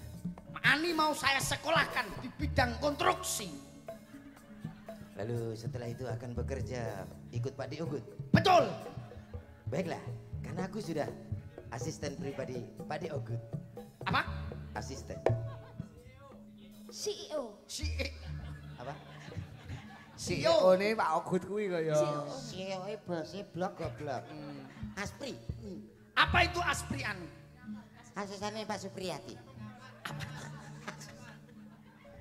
Ani mau saya sekolahkan di bidang konstruksi. Lalu setelah itu akan bekerja ikut Pak Diogut. Betul. Baiklah, karena aku sudah asisten pribadi Pak Diogut. Apa? Asisten. CEO. Si Apa? CEO ne Pak Ogut kuwi kaya. CEO bose blok goblok. Aspri. Apa itu Aspri, Ani? Asistennya Pak Supriyati.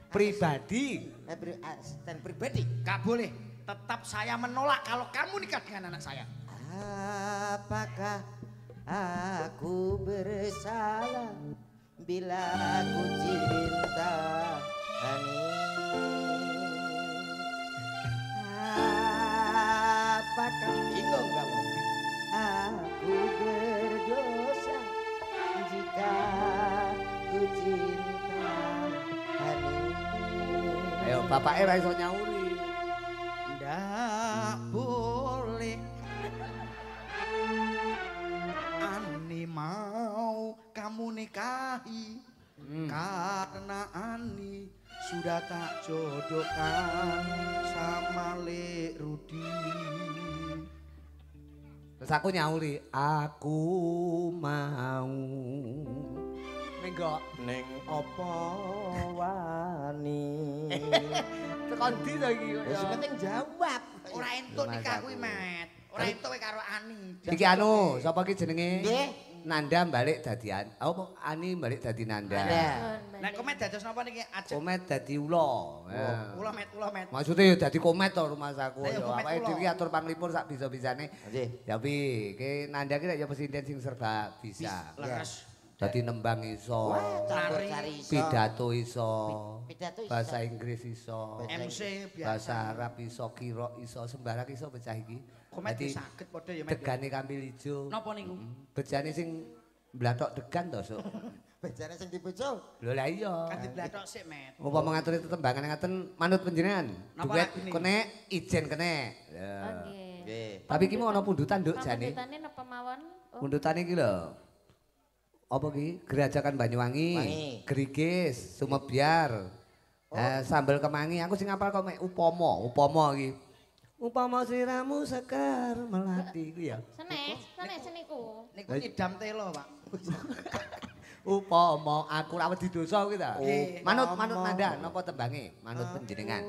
Pribadi. Asisten pribadi. Gak boleh. Tetap saya menolak kalau kamu nikah dengan anak saya. Apakah aku bersalah bila aku cinta Ani? Apakah bingung kamu? Aku berdosa jika ku cinta Ani. Ayo bapake ra iso nyauri. Ndak boleh. Ani mau kamu nikahi karena Ani sudah tak jodohkan sama Lek Rudi. Terus aku nyauri, aku mau. Menggo Neng opo wani. tekan ndi to iki? Ya sing penting jawab. Ora entuk nikah kuwi, Met. Ora entuk kowe karo Ani. Iki anu, sapa iki jenenge? Nggih. Nanda balik dadi apa Ani balik dadi Nanda. Nanda. Nek komet dados napa niki ajeng? Komet dadi ula. Ula Met. Maksudnya ya dadi komet to rumah saku Ayo, ya. komet Awake ula. dhewe atur panglipur sak bisa-bisane. Nggih. Ya pi, ke Nanda ki ya presiden sing serba bisa. Leres. Dadi nembang iso. Wah, campur Lari. sari iso. Pidato iso. Pidato iso. Bahasa Inggris iso. MC Bahasa biasa. Arab iso, kira iso, sembarang iso bocah iki. Komet Dadi saged padha ya, Met. degane kambil ijo. Napa niku? Bejane sing blathok degan to, Sok. Bejane sing dibojo. Lho lah iya. Kan diblathok sik, Met. Upama ngaturi tetembangan ngaten manut panjenengan. Napa Duet lagune? kene ijen kene. Ya. Oke. Nggih. Tapi ki mau ana pundutan nduk jane. Pamundutane napa mawon? Oh, Pundutane iki lho. Apa ki? Gerajakan Banyuwangi, Wangi. Gerigis, Sumebyar. Sambel kemangi aku sing ngapal kok mek upama iki. Upama siramu sekar melati ku ya. Senes niku. Niku nyidam telo, Pak. Upama aku ra wedi dosa kuwi ta. Nggih. Manut nanda napa tembange? Manut panjenengan.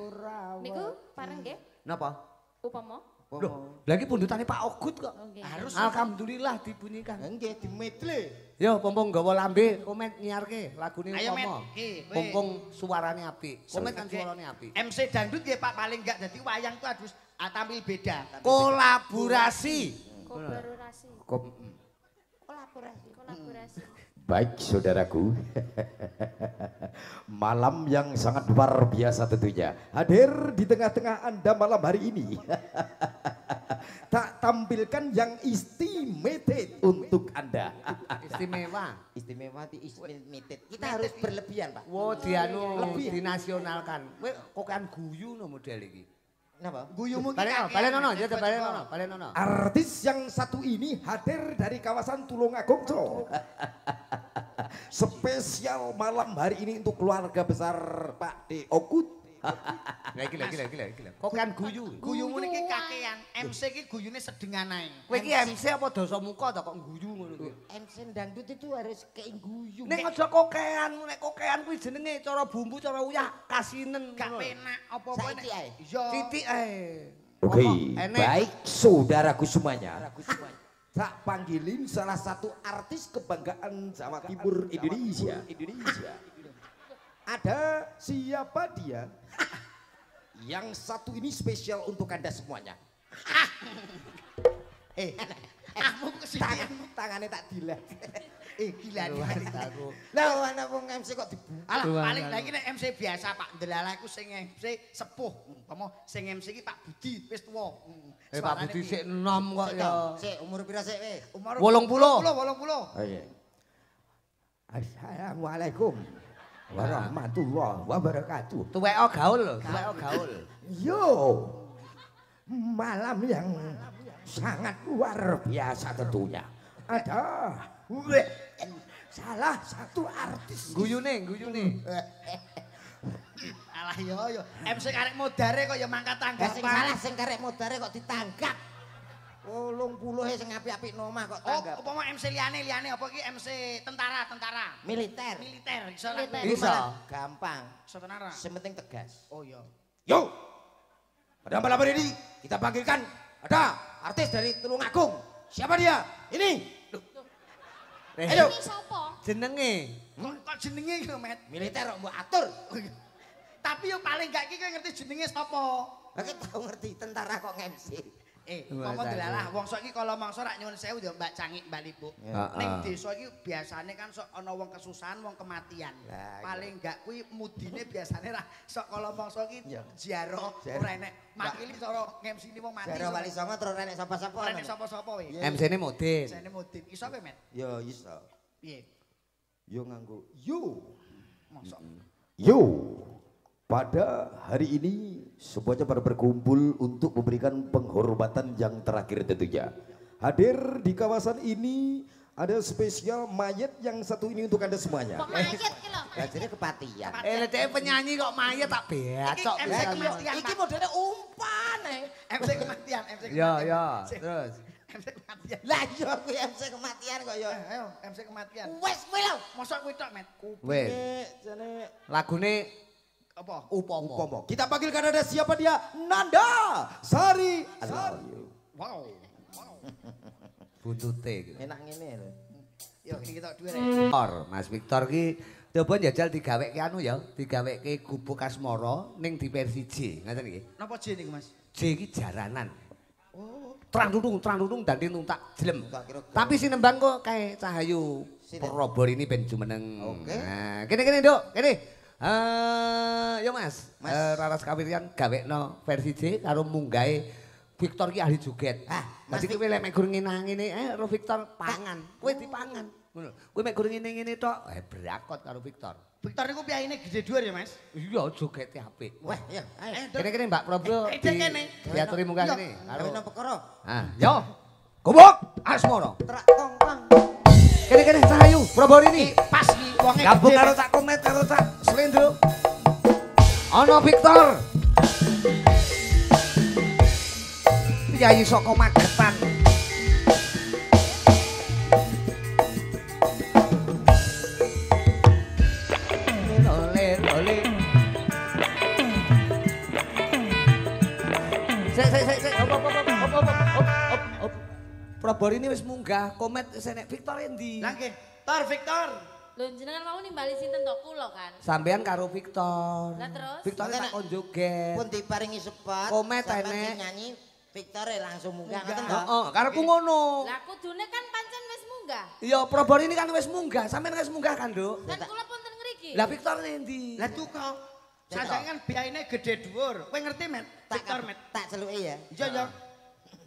Niku pareng nggih. Napa? Upama. Loh, lagi pundutane Pak Ogut kok. Oh, nggih. Harus Alhamdulillah dibunyikan. Nggih dimedle. Yo pompong gawa lambe, komet nyiarke lagune Ayo, Met. upama. Kowe. Pompong suarane apik. Komet kan suarane apik. MC dangdut nggih Pak paling enggak dadi wayang tuh harus tampil beda. Kolaborasi. Kolaborasi. Kolaborasi. Baik saudaraku, malam yang sangat luar biasa tentunya. Hadir di tengah-tengah Anda malam hari ini. Tak tampilkan yang istimewa untuk Anda. Istimewa. Istimewa di limited. Kita harus berlebihan, Pak. Wo dianu dinasionalkan. Kowe kokan guyu no model iki. Kenapa? Guyumu ki Balenono, ya balenono. Artis yang satu ini hadir dari kawasan Tulungagung, Cok. Spesial malam hari ini untuk keluarga besar Pak De Okut. Lah iki lho. Kokan guyu. Guyumu niki kakean. MC ki guyune sedengan ae. Kowe iki MC apa dosa muka ta kok guyu ngono kuwi? MC dangdut itu harus keingguyu. Nek aja kokean, nek kokean kuwi jenenge cara bumbu, cara uyah kasinen. Gak penak apa-apa Saiki ae. Iya. Titik ae. Oke, Enek. baik saudaraku semuanya. Ragu semuanya. Tak panggilin salah satu artis kebanggaan Jawa Timur Indonesia. Ada siapa dia? Yang satu ini spesial untuk Anda semuanya. Aku kesini. Tangannya tak dilat. Gila Aku. Lah ana wong MC kok dibuka. Alah paling lagi nek MC biasa Pak Ndelala iku sing MC sepuh. Umpama sing MC iki Pak Budi wis tuwa. Pak Budi sik enom kok ya. Sik umur pira sik we? Umur 80. 80. Oke. Assalamualaikum warahmatullahi wabarakatuh. Tuweko gaul lho, tuweko gaul. Yo, malam yang sangat luar biasa tentunya. Ada salah satu artis. Guyune. Alah yo MC karek modare kok ya mangkat tangga. Sing salah sing karek modare kok ditanggap. 80 sing apik-apik nomah kok Oh, tanggap. upama MC liyane apa iki MC tentara. Militer. Militer iso lah. Militer. Bisa. Gampang. Iso tenara. Yang penting tegas. Oh iya. Yo, pada malam hari ini kita panggilkan ada Artis dari Tulungagung. siapa dia? Ini. Ayo. Ini sapa? Jenenge. Kok jenenge iki lho, Met? Militer kok mbok atur. Tapi yo paling gak iki kowe ngerti jenenge sapa? Lah tau ngerti tentara kok MC. Ngomong delalah wong sok iki kala mangsa rak nyuwun sewu yo Mbak Cangik Mbak Lipo. Ning desa iki biasane kan sok ana wong kesusahan, wong kematian. Paling gak kuwi mudine biasane ra sok kala mangsa iki ziarah ora enek makili cara ngemsini wong mati. Jaro Wali Songo terus enek sapa-sapa. Ora enek sapa-sapa we. MC-ne Mudin. Jane mudin. Iso kowe, Met? Yo iso. Piye? Yo nganggo yo. Mosok. Yo. Pada hari ini semuanya pada berkumpul untuk memberikan penghormatan yang terakhir tentunya. Hadir di kawasan ini ada spesial mayat yang satu ini untuk Anda semuanya. Kok mayat ki lho? Lah jadi kepatian. Dhek penyanyi kok mayat tak becok. MC kematian. Iki modelnya umpan MC kematian, MC kematian. Ya, terus. MC kematian. Lah iya kuwi MC kematian kok ya. Ayo, MC kematian. Wes kuwi lho. Mosok kuwi tok, Met. Wes. Jane Lagune Apa? upama. Kita panggilkan ada siapa dia? Nanda Sari. Wow. Buntute iki. enak ngene lho. Yo iki kita duwe. Victor, Mas Victor ki coba njajal digaweke anu ya, digaweke gubuk asmara ning di versi J, ngaten iki. Napa J niku, Mas? J iki jaranan. Oh, terang dudung dan tak jelem. Tak kira. Tapi sinembang kok kae Cahayu Sinten? Probor ini ben jumeneng. Oke. Nah, kene Nduk, kene. Yo Mas, Raras Kawiryan gawekno versi J karo munggahe Victor ki ahli joget. Ah, Dadi kowe lek mek gur ngene-ngene, Ro Victor pangan. Kowe dipangan. Ngono. Kowe mek gurung ngene-ngene tok, brakot karo Victor. Victor niku piyaine gede dhuwur ya, Mas? Iya, jogete apik. Wah, ya, ayo. Kene-kene Mbak Prabu diaturi munggah kene Karo karo. perkara. Ah, yo. Gubuk Asmara. Trak tongkang. Kene-kene Cahayu, Prabarini. Pas iki wonge Gabung gede. karo Cak Komet karo Cak Slendro. Ana Victor. Piyayi saka Magetan. Lole. Sik. Op. Prabarini wis munggah, Komet wis enek Victor endi? Lah nggih, Tor Victor. Lho jenengan mau nimbali sinten tok kula kan. Sampean karo Victor. Lah terus? Victor tak kon joget. Pun diparingi sepet. Komet sampean enek. sing nyanyi Victor langsung munggah ngoten to. Heeh, kareku ngono. Lah kudune kan pancen wis munggah. Iya, Prabarini kan wis munggah. Sampean wis munggah kan, Nduk? Kan kula punten ngriki. Lah Victor endi? Lah tuku. Sajengan biayane gede dhuwur. Kowe ngerti, Met? Victor, Met. Tak celuki ya. Iya, ya.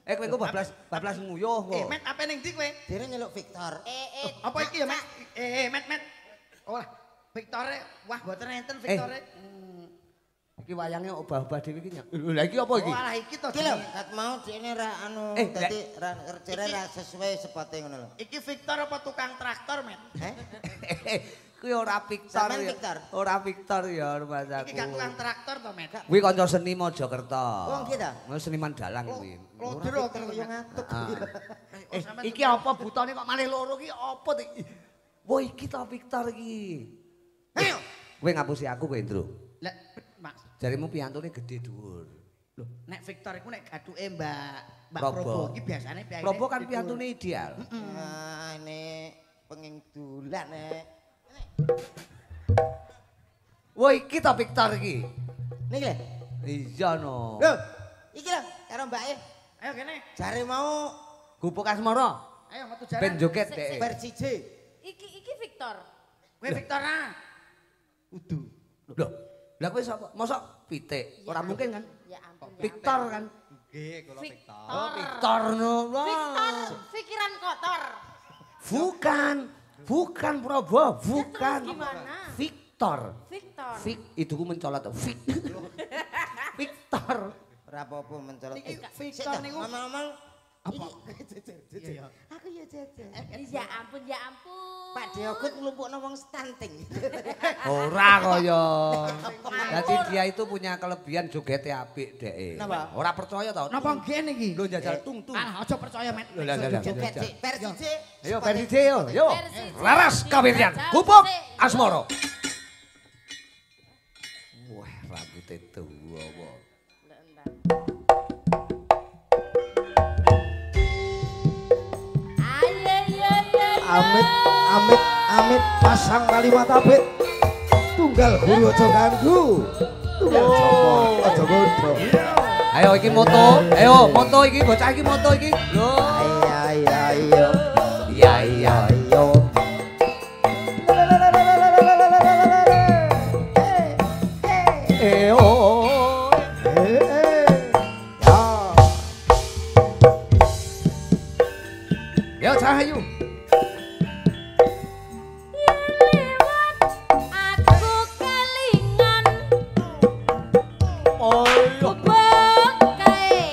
Kowe engko bablas nguyuh kok. Met apa ning ndi kowe? Dene nyeluk Victor. Apa iki ya, Met? Met. Oh, Victore, wah mboten enten Victore. Iki wayange obah-obah dhewe iki. Lha iki apa iki? Oh, alah iki to. Iki lho, kat mau dene ra anu dadi kerjane ra sesuai sepote ngono lho. Iki Victor apa tukang traktor, Met? Kuwi ora Victor. Sampean ya. Victor? Ora Victor ya rumasaku. Iki gak tukang traktor to, Met? Kuwi kanca seni Mojokerto. Oh, nggih ta? Ngono seniman dalang kuwi. Kloder Victor yo ngantuk. Iki apa butane kok malih loro iki apa iki? Wah iki to Victor iki. Ayo. Kowe ngapusi aku kowe, Ndro. Lah, Mas. Jarimu piyantune gede dhuwur. Loh, nek Victor iku nek gaduke Mbak Probo. Probo iki biasane piye? Probo kan piyantune ideal. Nah, ini penging dulan nek. Wah iki to Victor iki. Niki lho. Iya no. Lho, iki lho karo Mbake. Ayo kene. Jare mau Gupuk Asmara. Ayo metu jalan. Ben joget Sik, dek. sik. versi J. Iki Victor. Kowe Victor ah. Udu. Loh, lah kowe sapa? Mosok pitik? Ora mungkin kan? Ya ampun. ya Victor kan? Nggih, kula Victor. Oh, Victor no. Victor, pikiran kotor. Bukan Probo, bukan. terus gimana? Victor. Victor. Itu ku mencolot tuh. Victor. Ora apa-apa mencolot. Iki Victor niku ngomong-ngomong apa? Iya. Aku ya jajan. Ya ampun, ya ampun. Pak Deogut nglumpukno wong stunting. Ora kaya. Jadi dia itu punya kelebihan jogete apik dek. Napa? Ora percaya tau. Napa nggih niki? Lho njajal tung. Ah, aja percaya, Met. Lho, lah. Joget J, versi J. Ayo versi J yo. Yo. Versi J. Laras kawiryan. Gupuk Asmara. Wah, rambute tuwa apa. Amit pasang kalimat abet. Tunggal guru aja ganggu. Tunggal Joko aja godho. Ayo iki moto. Ayo moto iki bocah iki moto iki. Lho. Iya. Iya. Ayo. Oh. Ya. Yo Cahayu. Aku kelingan Oh. bok kae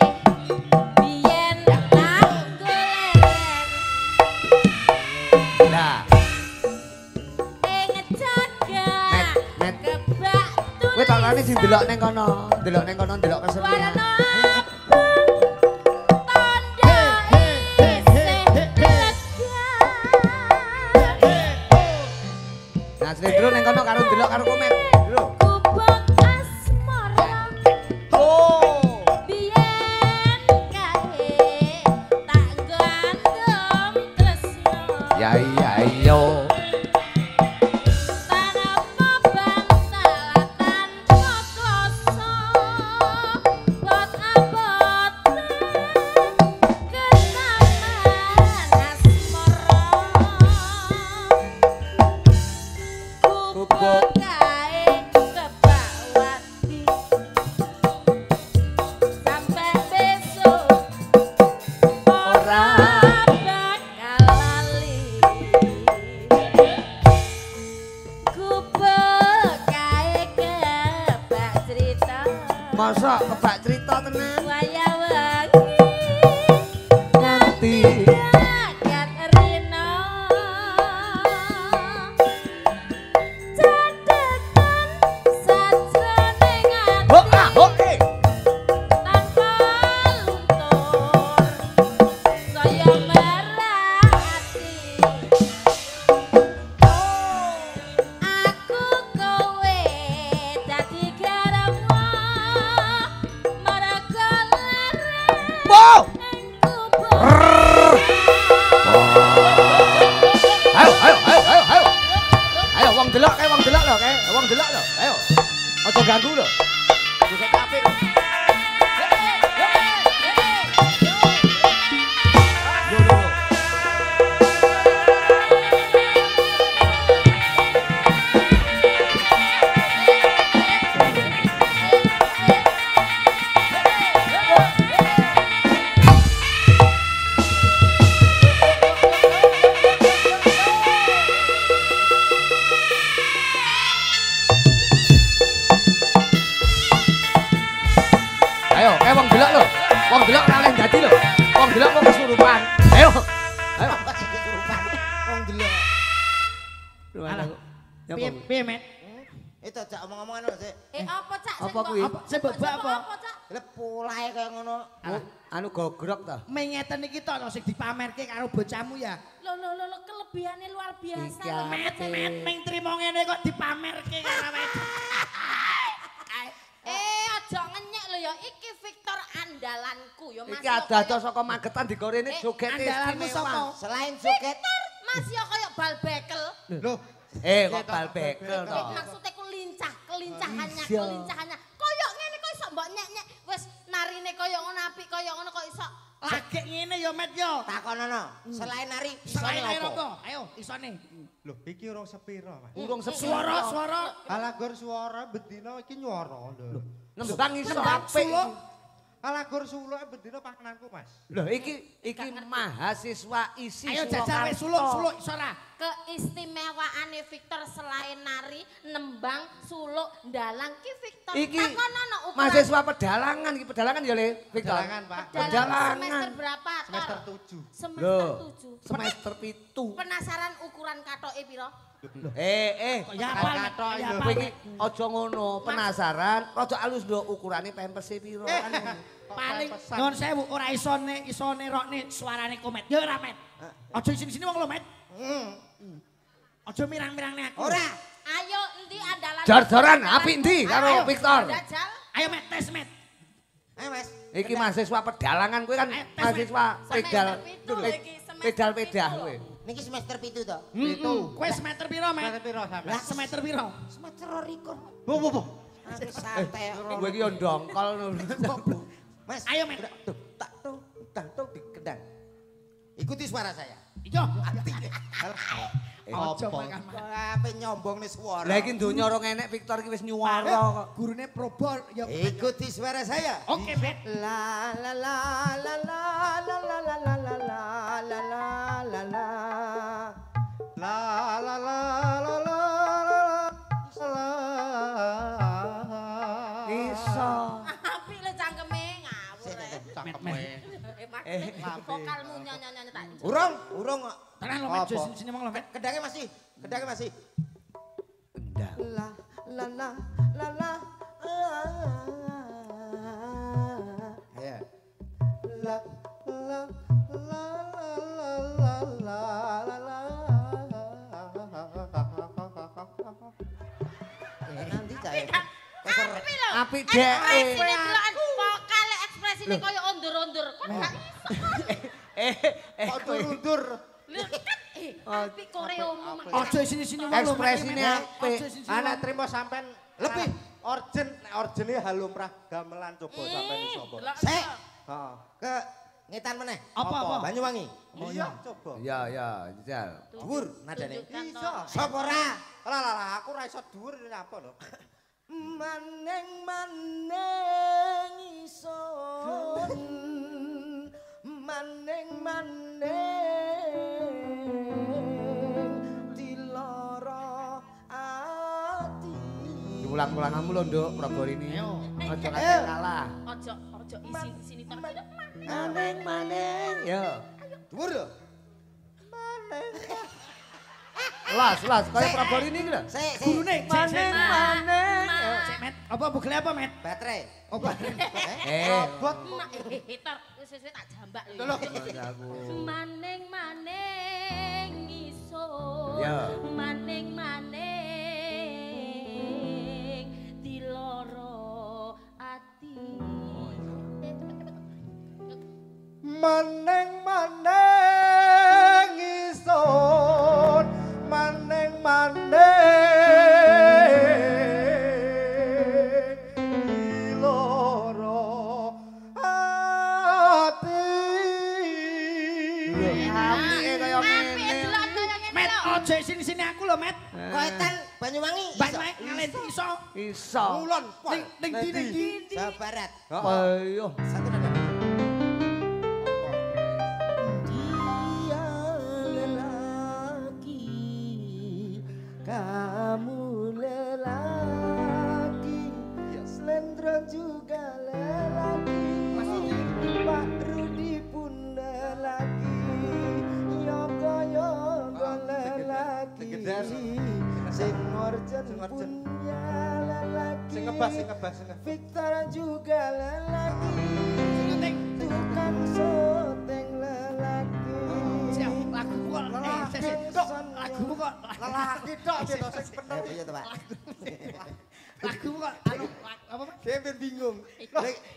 biyen tak golek Nah, ing jagat Met. kebak kowe tak lani sing delok ning kono, delok kesenian. warna tanda isih lega. Nah, Slendro ning kono karo delok karo Komet. Lho. Gubuk asmara Oh. biyen kae tak gandum tresno. Ya iya yo. Tanpa bantalatan kloso bot abotan kenaman asmara gubuk kae Mosok kebak cerita tenan. Waya wengi Ngerti. rakyat rino cadekan sajroning ati Oke. tanpa luntur saya merah ati aku kowe dadi garapmu merga larang Wow. ing kubur Ayo. Ayo wong delok kae wong delok lho kae. Wong delok lho. Ayo. Aja ganggu lho. Juga apik lho. Yo yo. Ayo, wong delok lho. Wong delok ora oleh dadi lho. Wong delok kok kesurupan. Ayo. Ayo. Kesurupan. Wong delok. Alah. Piye, Met? Itu aja omong-omongan lho, Sik. apa cak Apa kuwi? Sing bebak apa? cak Lah polahe kaya ngono. Anu gogrok ta. Mengeten iki tok lho sing dipamerke karo bocahmu ya. lo kelebihane luar biasa Iki lho, Met, Cak. Met, ming trimo ngene kok dipamerke karo wedok. Aja ngenyek lho ya, iki Victor andalanku ya Mas. Iki ada saka Magetan digorene joget Andalanmu sapa? Selain joget Mas ya kaya bal bekel. Lho, kok bal bekel to. Maksudnya kelincahannya, Iya. kelincahannya. Koyok ngene kok iso mbok nyek-nyek. Wis narine koyo ngono apik, koyo ngono kok iso. lagi ngene ya, Met yo. takonono. Selain nari Selain isone air apa? apa? Ayo, isone. Loh, iki urung sepiro, Mas. Urung Suara. Ala gur suara bedina iki nyuara lho. Nembang iso Nembang apik. suluk. Ala gur suluk bedina pangananku, Mas. Lho iki mahasiswa isi Ayo jajal wis suluk isora. Keistimewaane Victor selain nari, nembang, suluk, ndalang ki Victor. Iki Takonono ukuran mahasiswa pedalangan iki pedalangan ya Le, Victor. Pedalangan, Pak. dalam semester berapa? Tor? Semester 7. Semester Loh, 7. semester 7. Penasaran ukuran katoke piro? Ya apa? Katok Ya lho. apa? Kowe iki aja ngono, penasaran, rada alus nduk ukurane pempese piro kan. Paling nyuwun sewu ora isone rokne suarane komet. Ya ora, Met. Aja sini-sini wong lho, Met. Aja mirang-mirangne aku. Ora. Ayo endi andalan? Jor-joran apik ndi Ayo, karo Victor? Jajal. Ayo, Met, tes, Met. Ayo Mas. Iki mahasiswa pedalangan kowe kan Ayo, tes, mahasiswa pedal Semester pitu iki, semester pedal pitu. pedah kowe. Niki semester 7 to. Itu. Kowe semester piro, Met? Semester piro sampe? Lah semester piro? Semester 2. Bu. Aku santai. Kowe iki yo ndongkol ngono. Mas. Ayo, Met. Tuh, tak tuh di kendang. Ikuti suara saya. Iya. Apa? Apa nyombong nih suara? Lah iki donya ora enek Victor iki wis nyuwara kok. Gurune probor ya. Ikuti suara saya. Oke, Met. La la la la la la la la la la la la la la la. La la la la la la. Iso. Apik lho cangkeme ngawur. Vokalmu nyanyi-nyanyi tak. Urung kok. Tenan lho, Met. Sini wong lho, Met. Kedangnya masih. Endang. La la la la la. Ya. La la la la la la la. Nanti cahaya. Apik lho. Apik dek. Ekspresine delokan vokale ekspresine koyo ondur-ondur. Kok gak Kok turundur? lho kan apik koreomu. Aja sini-sini wong lho. Ekspresine Met. apik. Aja sini-sini Anak wong. trimo sampean Lebih. Orjen, orjene halumrah gamelan coba sampean iso apa? Sek. Heeh. Ke ngetan meneh. Apa? Banyuwangi. Iya, coba. Ya ya, jajal. Dhuwur nadane. Iso. Sapa ora? Lah, aku ora iso dhuwur nyapa lho. Maneng ison maneng diloro ati Ulang-ulanganmu lho, Nduk, Prabarini. Ayo. Aja kate kalah. Ojo isin-isini tor. Maneng. Yo. Dhuwur lho. Las, kaya Prabarini iki lho. Gurune Maneng. Cek Met, apa bugele apa Met? Baterai. Oh, baterai. Robot. Tor, wis tak jambak lho. Lho. Maneng iso. Ya. Maneng diloro ati. Maneng isun maneng loro ati. Apike kaya ngene. Met, ojo sini-sini aku lho, Met. Koetan Banyuwangi. Banyuwangi ngalenti iso. Iso. Ulun pol. Ning ndi? Jawa Barat. Ayo. Satu nada. Dia lelaki, kamu lelaki, Slendro juga lelaki, Pak Rudi pun lelaki, Yoko lelaki, Sing Morjen punya lelaki, Sing ngebas. Victor juga lelaki, tukang soteng lelaki. Siap, lagumu kok. Lagumu kok. Lelaki tok gitu sing bener. Iya tuh Pak. Lagumu kok anu apa Pak? Dia bingung.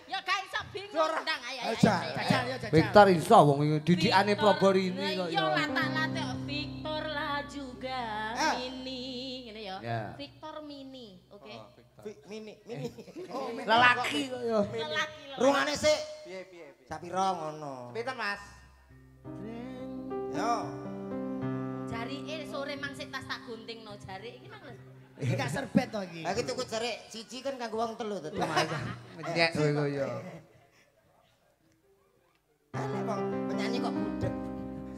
Ya gak iso bingung ndang ayo. Jajal ya jajal. Victor iso wong didikane Prabarini kok Yo ya. lata-late Victor lah juga Mini ngene ya. Victor Mini, oke. Mini. Lelaki kok ya. Lelaki. Rungane sik. Piye. Sapira ngono. Pinten Mas? Yo. Jarike sore mang sik tas tak guntingno jarik iki mang lho. Iki gak serbet to iki. Lah iki tuku jarik siji kan kanggo wong telu to. Menyek kowe ya. Aneh wong penyanyi kok budek.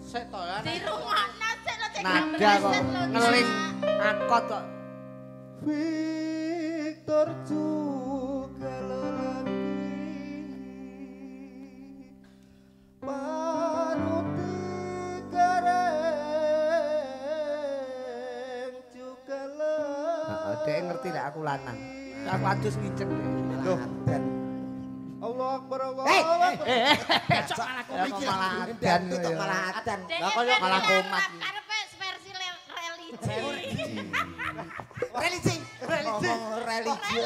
Sik to ya. Dirungokno sik lho cek Nada kok ngeling akot kok. Victor juga lelaki, Paruti Gareng juga lelaki. Dek ngerti lek aku lanang. Aku adus ngiceng deh. Allah Akbar Allah. Cocok malah Ya kopi. kok malah Dan adan itu ya. malah adan. Lah kok malah komat. Karepe versi religi. Religi. Ngomong religi.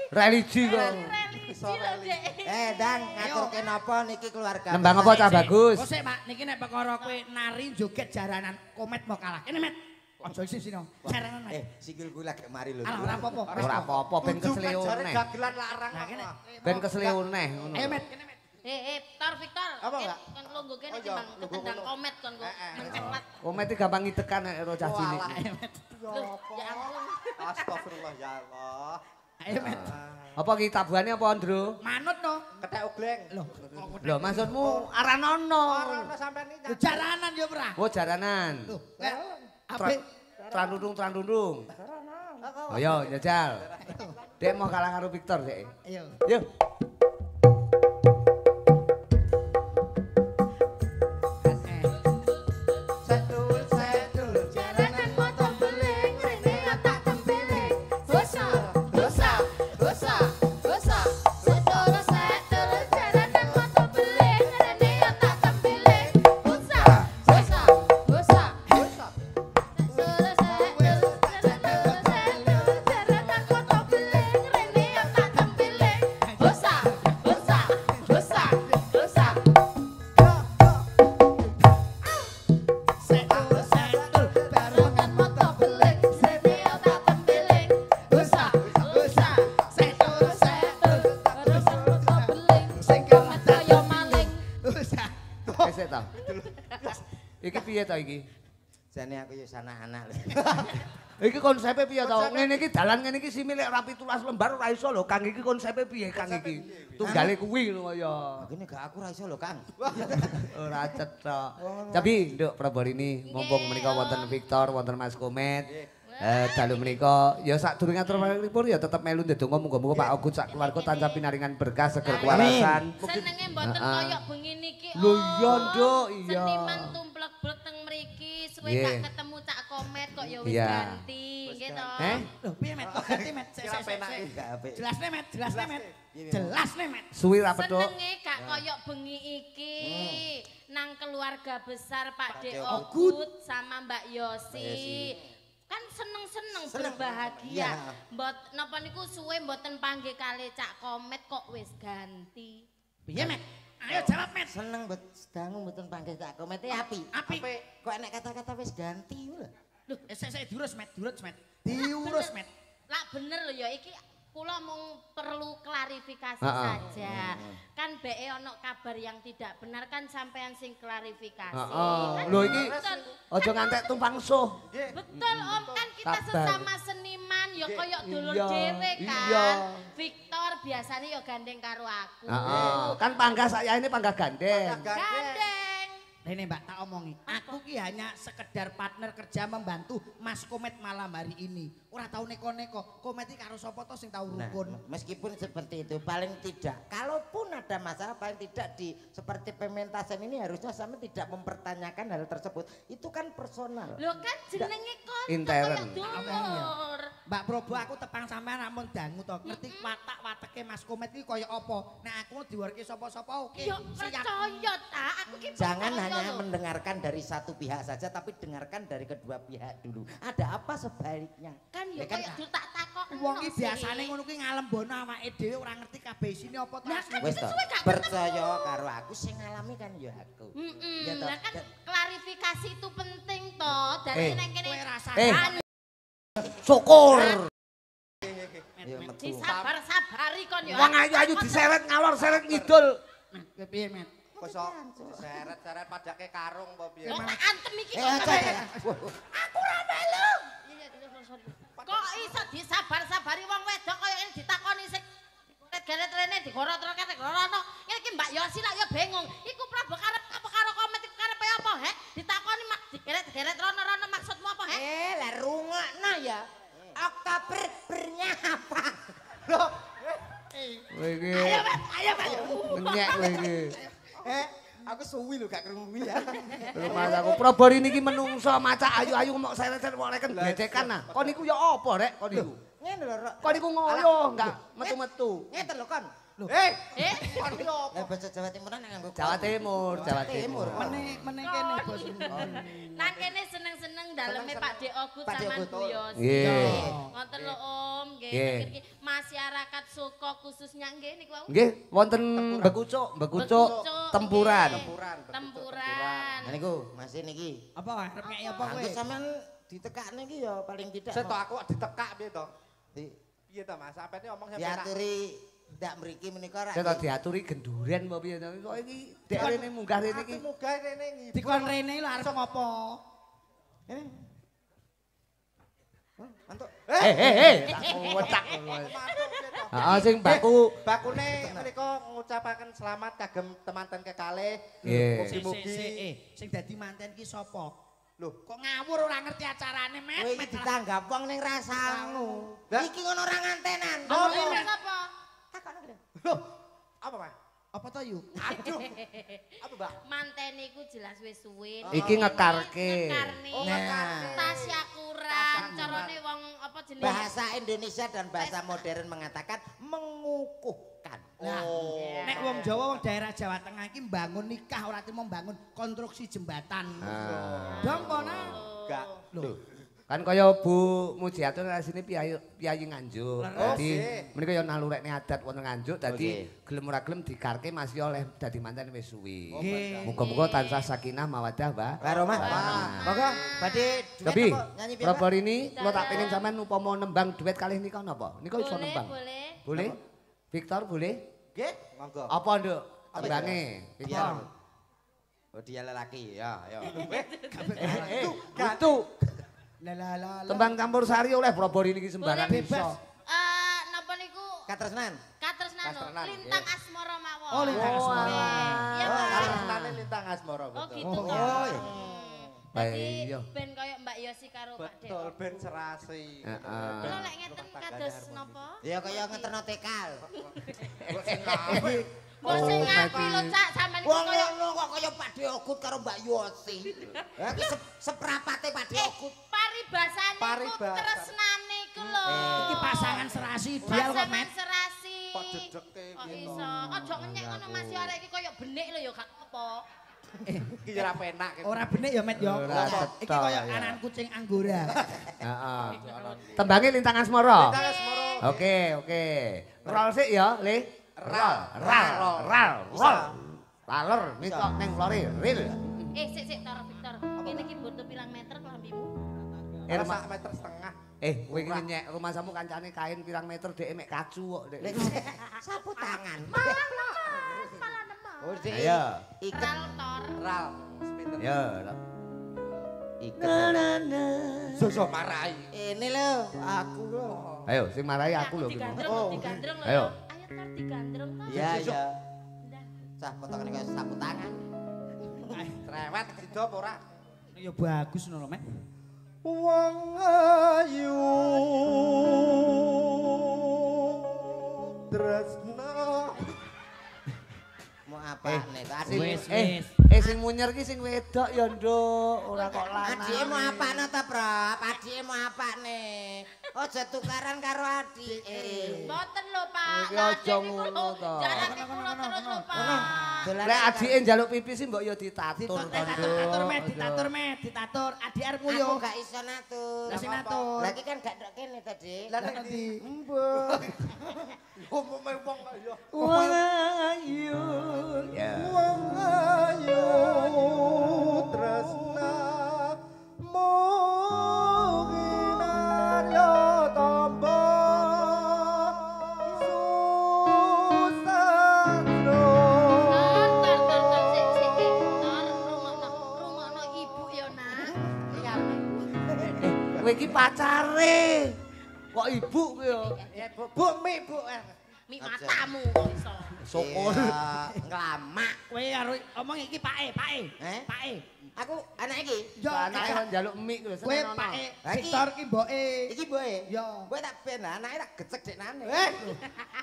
Religi kok. Religi lho Dek. Dan ngaturke napa niki keluarga. Nembang apa cah bagus? Oh sik Pak, niki nek perkara kowe nari joget jaranan komet mau kalah. Kene Met. Ojo sini jaranan Met. Sikilku lagi mari lho. Alah ora apa-apa. Ora apa-apa ben kesleo Jare neh. gagelan larang. Nah kene. Ben kesleo neh ngono. Ayo Met, kene Met. Victor. Apa enggak? Kon lungguh kene Oh, iya, timbang lungguh ketendang kono. komet kon kok menceklat. Komet iki gampang ngitekan nek ro cah cilik. Ayo Met. Loh, ya ampun. Astagfirullah ya Allah. Ayo Met. Apa ki tabuhane apa, Ndro? Manut no. Ketek ogleng. Loh, Lho maksudmu aranono. Ora sampean iki. Lho, jaranan ya ora. Oh jaranan. Loh, apik. Trandundung. Oh yo jajal. Dek mau kalah karo Victor dek. Ayo. Yo. Jaranan motor beling rene otak tempeling. Bosa. Setor jaranan motor beling rene otak tempeling. Bosa. Jaranan motor beling rene otak tempeling. Bosa. Jaranan motor beling rene otak tempeling. Bosa. Jaranan motor beling sing kamet kaya maling. Wis ta. Iki piye ta iki? Jane aku ya anak-anak lho. Iki konsepe piye ta? Ngene iki dalan ngene iki simi lek ora 17 lembar ora iso lho. Kang iki konsepe piye Kang iki? Tunggale kuwi lho kaya. Begini gak aku ra iso lho, Kang. Ora cetok. Tapi Nduk Prabarini mumpung menika wonten Victor, wonten Mas Komet. Dalu menika ya sadurunge atur pripun ya tetep melu ndedonga muga-muga Pak Ogut sak keluarga tansah pinaringan berkah seger kewarasan. Senenge mboten koyo bengi niki. Lho iya, Nduk, iya. Seniman tumplek-blek teng mriki suwe gak ketemu Cak Komet kok ya wis ganti, nggih to. Lho piye Met? Kok ganti Met? Jelasne Met, Jelasne Met. Suwi ra petuk. Senenge gak koyo bengi iki. Nang keluarga besar Pak De Ogut Ogut sama Mbak Yosi. Kan seneng-seneng berbahagia. Mbot napa niku suwe mboten panggih kalih Cak Komet kok wis ganti. Piye Met? Ayo jawab Met. seneng dangu mboten panggih Cak Komet api. Kok enek kata-kata wis ganti lho. Lho, sik diurus Met. Diurus Met. Lah bener lho ya iki kula mung perlu klarifikasi saja. Kan BE ono kabar yang tidak benar kan sampean sing klarifikasi. Kan Lho iki aja ngantek tumpang suh. betul Om, kan kita Kabar. sesama seniman ya koyo dulur Iya, dhewe kan. iya. Victor biasanya ya gandeng karo aku. Kan panggah saya ini panggah gandeng. Gandeng. Rene Mbak tak omongi, aku ki hanya sekedar partner kerja membantu Mas Komet malam hari ini. Ora tau neko-neko, Komet iki karo sapa to sing tau rukun. Meskipun seperti itu paling tidak kalaupun ada masalah paling tidak di seperti pementasan ini harusnya sama tidak mempertanyakan hal tersebut. Itu kan personal. Lho kan jenenge konco Intern. koyo dulur. Mbak Probo aku tepang sampean namun dangu to. Ngerti watak-wateke Mas Komet iki kaya apa. Nek aku diwarke sapa-sapa oke. Yo percaya ta, aku ki Jangan percaya hanya lho. mendengarkan dari satu pihak saja tapi dengarkan dari kedua pihak dulu. Ada apa sebaliknya? Kan yo kan koyo dul tak takok. Wong iki biasane ngono kuwi ngalembono awake dhewe ora ngerti kabeh isine apa to. Wis to, percaya karo aku sing ngalami kan ya aku. Ya toh. Lah kan klarifikasi itu penting toh. Dari nek kene Syukur. Ya metu. disabar-sabari kon yo. Wong ayu-ayu diseret ngalor seret ngidul. Piye Met? Kosok seret-seret padake karung apa piye? Wong tak antem iki kok. aja. Aku ra melu. Kok iso disabar-sabari wong wedok kaya ngene ditakoni sik geret rene digorot-gorot digorono. Ngene iki Mbak Yosi lak ya bingung. Iku Prabu karep apa karo Komet iku karepe apa, he? Ditakoni mak digeret-geret rono-rono maksudmu apa, he? Lah rungokno ya. Oktober bernyapa. Loh, Kowe iki. Ayo Met. Nyek kowe iki. aku suwi lho gak krungu ya. Lho Mas aku Probori niki menungso macak ayu-ayu mok seret-seret kok reken glecekan nah. Kon niku ya apa rek kon niku? Ngene lho, Rok. Kon niku ngoyo enggak metu-metu. Ngeten lho, Kon. Lho, Kon iki opo? lah bahasa Jawa Timuran nek nganggo Jawa Timur, Jawa Timur. Meneh kene bos. Nang kene seneng-seneng daleme Pak De Ogut Pak De sama Ogut. Bu Yosi. Nggih. Ngoten lho Om, nggih. Nggih. Iki masyarakat Suko khususnya nggih niku wau. Nggih, wonten Bekucuk Tempuran. Tempuran. Nah niku masih niki. Apa arep ngeki apa kowe? Aku sampean ditekakne iki ya paling tidak. Seto aku ditekak piye to? Di- Piye to Mas? Sampene omong sampe diaturi ndak mriki menika ra. Saya tak diaturi genduren apa piye to. Kok iki dek rene munggah rene iki. Aku munggah rene ngibul. Dikon rene lho arep ngopo? Mantuk. Wetak. Mantuk piye to? Heeh sing baku. Bakune mriko ngucapaken selamat kagem temanten kekalih. Nggih. Mugi-mugi Sing dadi manten ki sapa? lho, Kok ngawur ora ngerti acarane Met? Kowe iki ditanggap wong ning rasamu. Lah. Iki ngono ora ngantenan. Apa sapa? Takokno kene. loh, apa Mas? Apa to yu? Aduh. Apa Mbak? Mantene iku jelas wis suwe. Iki ngekarke. Nah. Tasya kurang. Carane wong apa jenenge? Bahasa Indonesia dan bahasa modern mengatakan mengukuhkan. Nah, nek wong Jawa wong daerah Jawa Tengah iki mbangun nikah ora timo mbangun konstruksi jembatan. Dong kono. Enggak. Loh. Kan kaya Bu Mujiatun sini piyayi Nganjuk. Dadi menika ya nalurekne adat wonten Nganjuk dadi gelem ora gelem dikarke masih oleh dadi manten wis suwi. Muga-muga tansah sakinah mawaddah, Mbak. Warahmah. Monggo badhe duet Tapi apa nyanyi piye? Pak? Robor ini kula tak pengen sampean upama nembang duet kalih nika napa? Nika iso nembang. Boleh. Boleh? Victor boleh? Nggih, monggo. Apa Nduk? Tembange. Victor. Oh dia lelaki ya, ya. Itu Lah. tembang campur sari oleh Robor ini sembarang Boleh. iso. Napa niku? Katresnan. Katresnano, Lintang Asmara mawon. Oh, Lintang Asmara. Iya, Pak. Kalau senane lintang asmara Oh betul. gitu. Oh, iya. Dadi ben koyo Mbak Yosi karo Pak Dek. Betul, ben serasi. Heeh. Kula lek ngeten kados napa? Ya kaya ngeterno tekal. Mbok sing ngapi lho Cak sampean iki Wong koyo ngono kok kaya Pak Deokut karo Mbak Yosi. Ha iki seprapate Pak Deokut. paribasane ku tresnane iku lho. Iki pasangan serasi ideal kok, Met. Pasangan serasi. Kok dedeke Kok gitu. iso. Aja ngenyek ngono Mas yo arek iki koyo benik lho ya gak apa. Iki ora penak. Ora benik ya, Met ya. Ora Iki cetha, koyo ya. anak kucing anggora. Heeh. Tembange lintangan semoro. Tangan semoro. Oke. Rol sik ya, Le. Ral. Laler nitok ning lori ril. Sik Tor Victor. Kene iki butuh pirang meter kelambimu? Sak meter setengah. Kowe iki nyek rumah samu kancane kain pirang meter dhek mek kacu kok, Dek. Sapu tangan. Salah nemah. Oh, Dek. Ayo. Iket Tor. Ral. Sepinten. Ya. iket. Soso marahi. Ini lho, aku lho. Ayo, sing marahi aku lho. Digandrung lho. Ayo. Ayo Tor digandrung Tor. Iya. Ndah. Cah potongane kaya sapu tangan. Cerewet sida apa ora? Ya bagus ngono, Met. Wong ayu tresna. Mau apa nih? Wis. Sing munyer ki sing wedok ya, Nduk. Ora kok lanang. Adike mau apa ta, Prap? Adike mau apa nih? Aja tukaran karo adike. Mboten lho, Pak. Iki aja ngono to. Jarake kula terus lho, Pak. Lek adike njaluk pipis sih mbok ya ditatur to, Ditatur, Met. Adik arepmu Aku yo. gak iso natur. Lah sing natur. Lagi kan gak ndok kene tadi. Lah nek ndi? Mbah Umume wong ya. Wong ayu. Ya. wong ayu tresna muginarya tamba susatro. Rungokno ibu yo, Nak. Kowe iki pacare. Kok ibu kowe ya? Ya Bu, mi Bu. Mi matamu kok iso. Sokol. Nglamak. Kowe karo omong iki Pake. Eh? Pake. Aku anak iki. Yo, Anake kon njaluk mie kowe kowe seneng. Pake. Lah iki- Victor ki mboke. Iki boe. Yo. Kowe tak ben anake tak gecek deknane.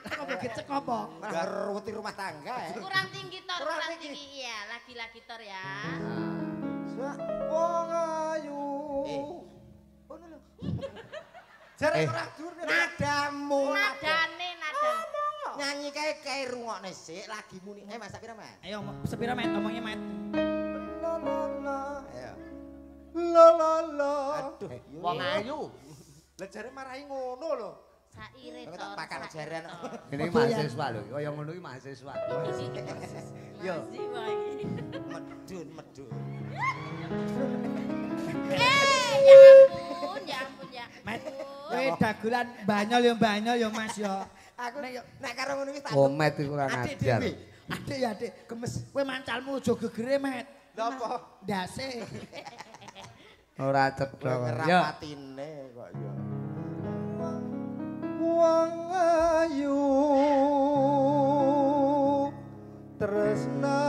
Kok gecek apa? Malah ruweti rumah tangga ya. Kurang tinggi Tor, Kurang kurang tinggi. tinggi. Iya, lagi-lagi Tor ya. Wong ayu. Ngono lho. Jare ora dur. Nadamu. Nadane. Nyanyi kae rungokne sik lagi muni. Masak pira, Mas? Ayo sepira, Met? Omongnya, Met. La la la. Ayo. La la la. Aduh, Wong ayu. Lah jare marahi ngono lho. Saire Aku Tor. tak pakan jaran. Ini mahasiswa lho, kaya ngono iki mahasiswa. Yo. Medun. Ya ampun. Met, kowe dagelan banyol yo Mas yo. Aku nek karo ngono iki tak Komet iku ora Adik ngajar. dhewe. Adik ya, Adik. Gemes. Kowe mancalmu aja gegere, Met. Lha apa? Ndase. Ora cetha. Yo. ngerapatine kok ya. Wong ayu tresna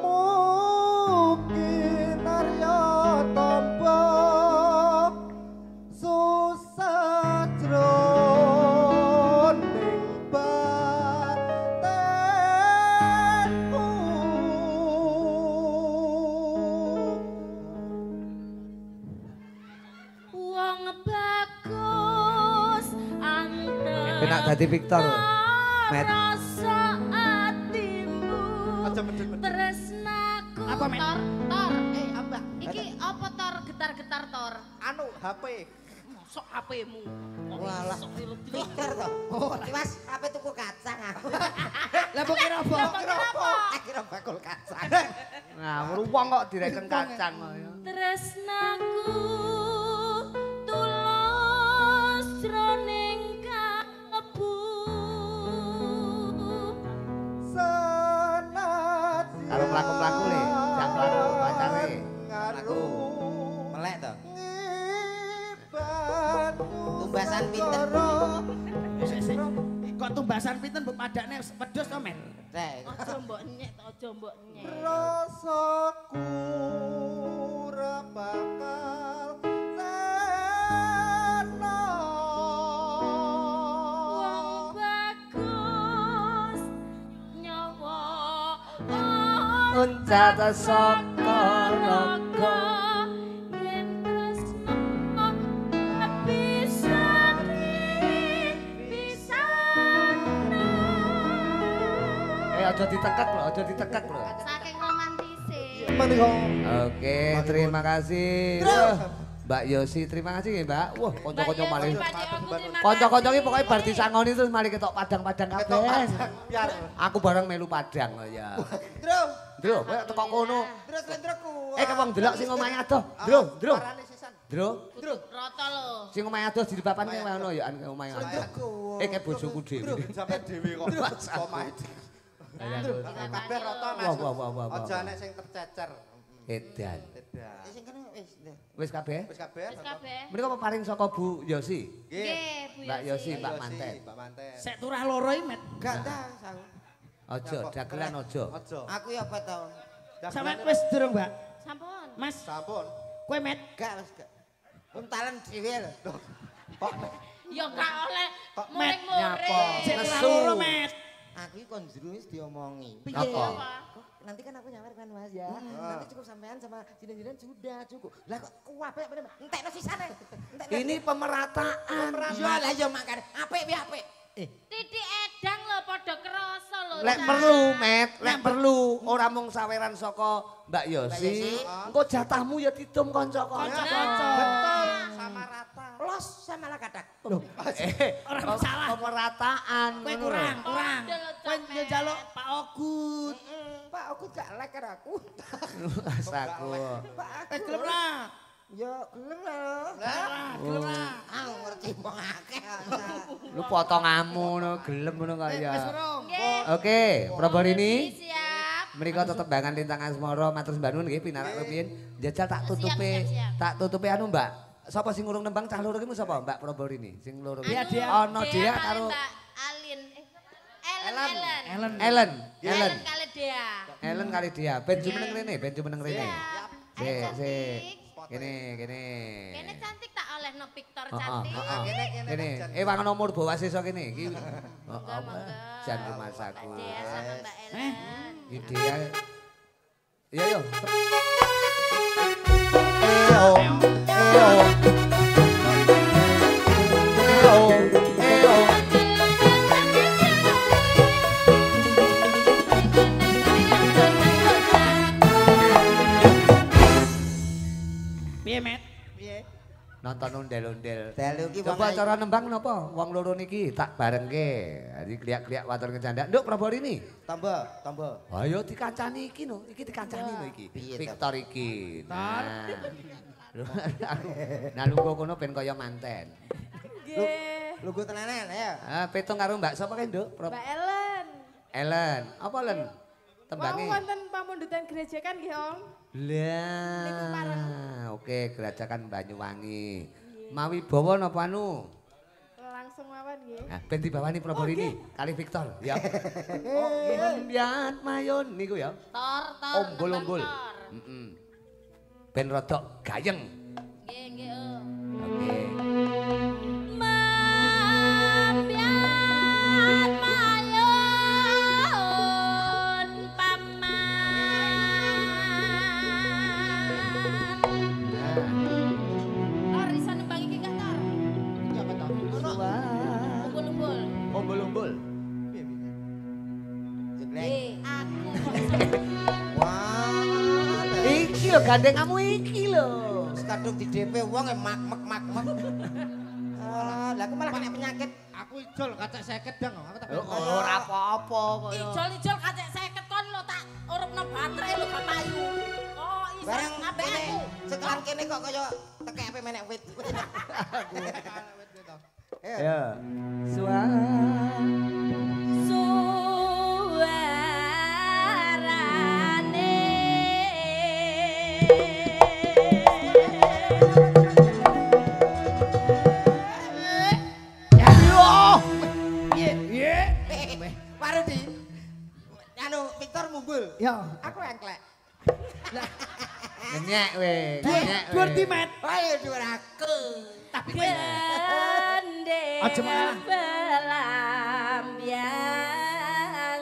mungkin arya tamba susah jroning batenku. Wong bagus anteng. Enak dadi Victor. Met. Rasa atimu. Aja medhun-medhun. Tresnaku. Apa, Met? Tor. Apa? Iki apa Tor getar-getar Tor? Anu HP. Mosok HP-mu. Walah. Pikir to. Oh, Iki Mas, ape tuku kacang aku. lah mbok kira apa? Akhirnya bakul kacang. Ngawur wong kok direken kacang kok ya. Tresnaku tulus jroning kalbu. Sanadyan Karo mlaku-mlaku le, jak mlaku pacare. Aku melek to. ngibanyu Tumbasan pinten? Sik. Kok tumbasan pinten mbok padakne wedhus to, Met? Rek. Aja mbok nyek, aja mbok nyek. rasaku ora uncat saka raga yen tresno bisa aja ditekek lho. saking romantise. Oke, terima kasih. Wah, Mbak Yosi, terima kasih ya, Mbak. Wah, kanca-kanca malih. Kanca-kanca iki pokoke bar disangoni terus malih ketok padang-padang kabeh. Aku bareng melu padang kok ya. Ndro, kowe teko kono. Terus lentroku. Ke wong delok sing omahe adoh. Ndro. Rata lho. Sing omahe adoh dibapan kene ngono ya omahe adoh. Ke bojoku dhewe. Sampai dhewe kok. Omahe. Kabeh rata Mas. Wah. Aja nek sing tercecer. Edan. Sing kene wis. Wis kabeh? Wis kabeh. Menika peparing saka Bu Yosi. Nggih, Bu Mbak Yosi, Mbak Manten. Mbak Manten. Sek turah loro iki, Met. Gak ta, Sang. Aja, dagelan aja. Aja. Aku ya apa tau? Sampeyan wis durung, Mbak? Sampun. Mas, Sampun. kowe Met. Gak wis gak. Untalan dhewe lho. Ya gak oleh Met, muring-muring. Sek turah Nesu. loro, Met. Aku iki kon jero wis diomongi. Apa? Nanti kan aku nyamar kan Mas ya. Nanti cukup sampean sama jinan-jinan sudah cukup. Lah kok kuwabe entekno sisane. Ini pemerataan. Ya lah ya makan. Apik piye apik. Titik edang lho padha krasa lho. Lek Cak. perlu, Met, lek perlu ora mung saweran saka Mbak Yosi. Engko jatahmu ya didum kanca-kanca. Betul, sama rata. Los sama lah kadak. Ora masalah. Pemerataan. Kowe ngono lho. kurang. Padha lho, Kowe Cak, njaluk Pak Ogut. Pak aku gak like karo aku. Asaku. Pak aku. Gelem lah. Ya gelem lah. Gelem lah. Aku ngerti wong akeh. Lu potonganmu ngono gelem ngono kaya. Wis urung. Nggih. Oke, Proborini. Siap. Menika tetembangan Lintang Asmara matur sembahun nggih pinarak rumiyin. Jajal tak tutupi. Siap. Tak tutupi anu, Mbak. Sapa sing ngurung nembang cah loro ki sapa? Mbak Proborini. Sing loro ki. Dia, dia. Ono dia karo Mbak Alin. Ellen. Ellen. Kali dia. Ellen kali dia. Ben jumeneng rene, ben jumeneng rene. Siap. Sik, Ayo, sik. cantik. Kene. Kene cantik tak olehno Victor Heeh, cantik. heeh. Kene. Wangun nomor bawa sisa kene iki. Monggo, monggo. Jan rumah saku. Mbak Dea sama Mbak Ellen. Ide. Iya yo. Piye, Met? Nonton ondel-ondel. Dalu ki Coba cara nembang napa? Wong loro niki tak barengke. Jadi kliak-kliak watur kecandak. Nduk Proborini. tambah. Ayo dikancani iki no. Iki dikancani no iki. Piye, Victor iki. Nah. Nah lungguh kono ben kaya manten. Nggih. Lugu tenanan ya. Ah, petung karo Mbak sapa kae, Nduk? Mbak Ellen. Ellen. Apa Len? Mau Tembange. wonten pamundutan gereja kan nggih, Om? Niku bareng. Lah, oke, gerajakan Banyuwangi. Mawi bawa napa anu? Langsung mawon nggih. Nah, ben dibawani Proborini kali Victor, ya. Biat mayon niku ya. Tor. Ombol-ombol. Tor. Heeh. Ben rodok gayeng. Nggih, Oke. Mambian mayun paman. Tor iso nembang iki gak Tor? Umbul-umbul. Ombol-ombol. Aku. Wah. Iki lho gandeng kamu iki lho. Kadung di DP wong mak. Lah aku malah kena penyakit. Aku ijol kacek 50 dang. Aku tak Ora apa-apa kaya. Ijol-ijol kacek 50 kon lho tak urupno baterai lho gak payu. Oh, iso Bareng ambek kene aku. sekelan kene kok kaya tekek ape menek wit. Ya. Suara Suarane Parudi. Anu Victor mumbul. Ya. Aku engklek. Nyek we. Dhuwur di, Met. Ayo dhuwur aku. Tapi gende Aja mengalah. belambiangan.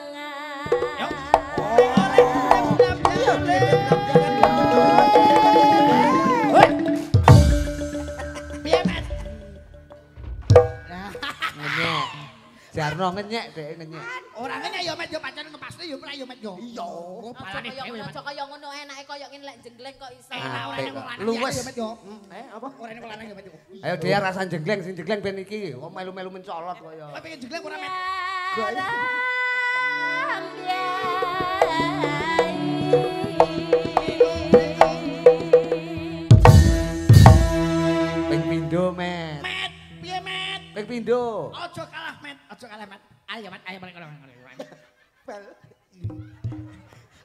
Yuk. Oleh bulan-bulan. Jarno ngenyek dhek ngenyek. Ora ngene ya Met yo pancen ngepasne yo ora yo Met yo. Iya. Balane dhewe. Aja kaya ngono enake kaya ngene lek jenggleng kok iso. Ora ning lanang. Luwes. yo Met yo. Apa? Ora ning lanang yo Met yo. Ayo dia rasa jenggleng sing jenggleng ben iki kok melu-melu mencolot kaya. Kowe pengen jenggleng ora Met? Ping pindho, Met. Met, piye Met? Ping pindho. Aja kalah Met, aja kalah Met. Ayo Met, ayo balik kono. Bal.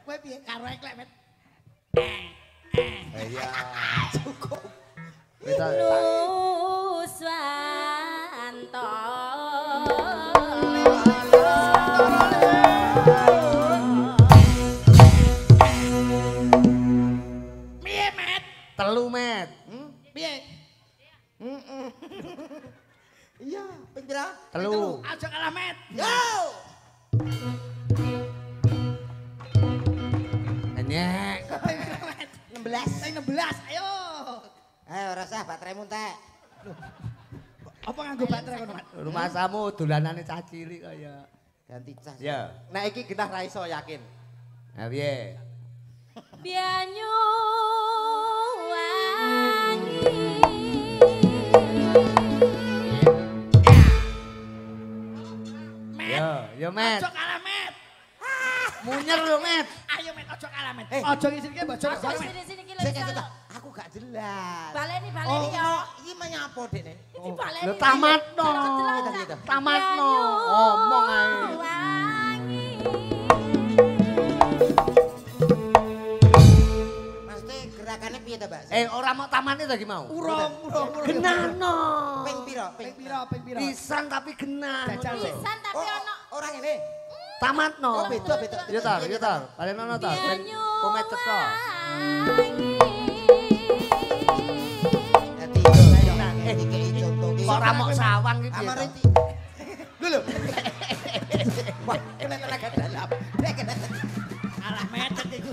Kowe piye karo eklek Met? Iya. Cukup. Kita Nuswanto Piye Met? telu, Met. Piye? Iya, ping pira? Telu. Aja kalah Met. Yo! Ngenyek. 16. Sing 16, ayo. Ayo rasa bateraimu entek. Apa nganggo baterai kono Met? Rumah samu dolanane cah cilik kaya. Ganti cas. Ya. Nek iki genah ra iso yakin. Nah, piye? Bianyu wangi Yo, Met. Aja kalah Met. Munyer lho, Met. Ayo Met, aja kalah Met. Aja ngisirke bojone Aja Met. sini-sini ki Sik lho. sik aku gak jelas. Baleni Oh, ya. iki menyapa dekne? Iki baleni. Lho tamatno. Gitu. Tamatno. Ngomong ae. Wangi. Maksudnya gerakannya piye ta, Mbak? Ora mau tamane to iki mau. Urung. Genahno. Ping pira? Ping pira? Pisan tapi genah. Jajal lho. Pisan tapi ono Ora ngene. Tamatno. Oh, beda. Yo tar. Balen ono to. Ben komet cetha. Dadi iki contoh iki. Kok ora mok sawang iki piye? Amare to? iki. Lho. Wah, kena tenaga dalam. Kalah Met iku.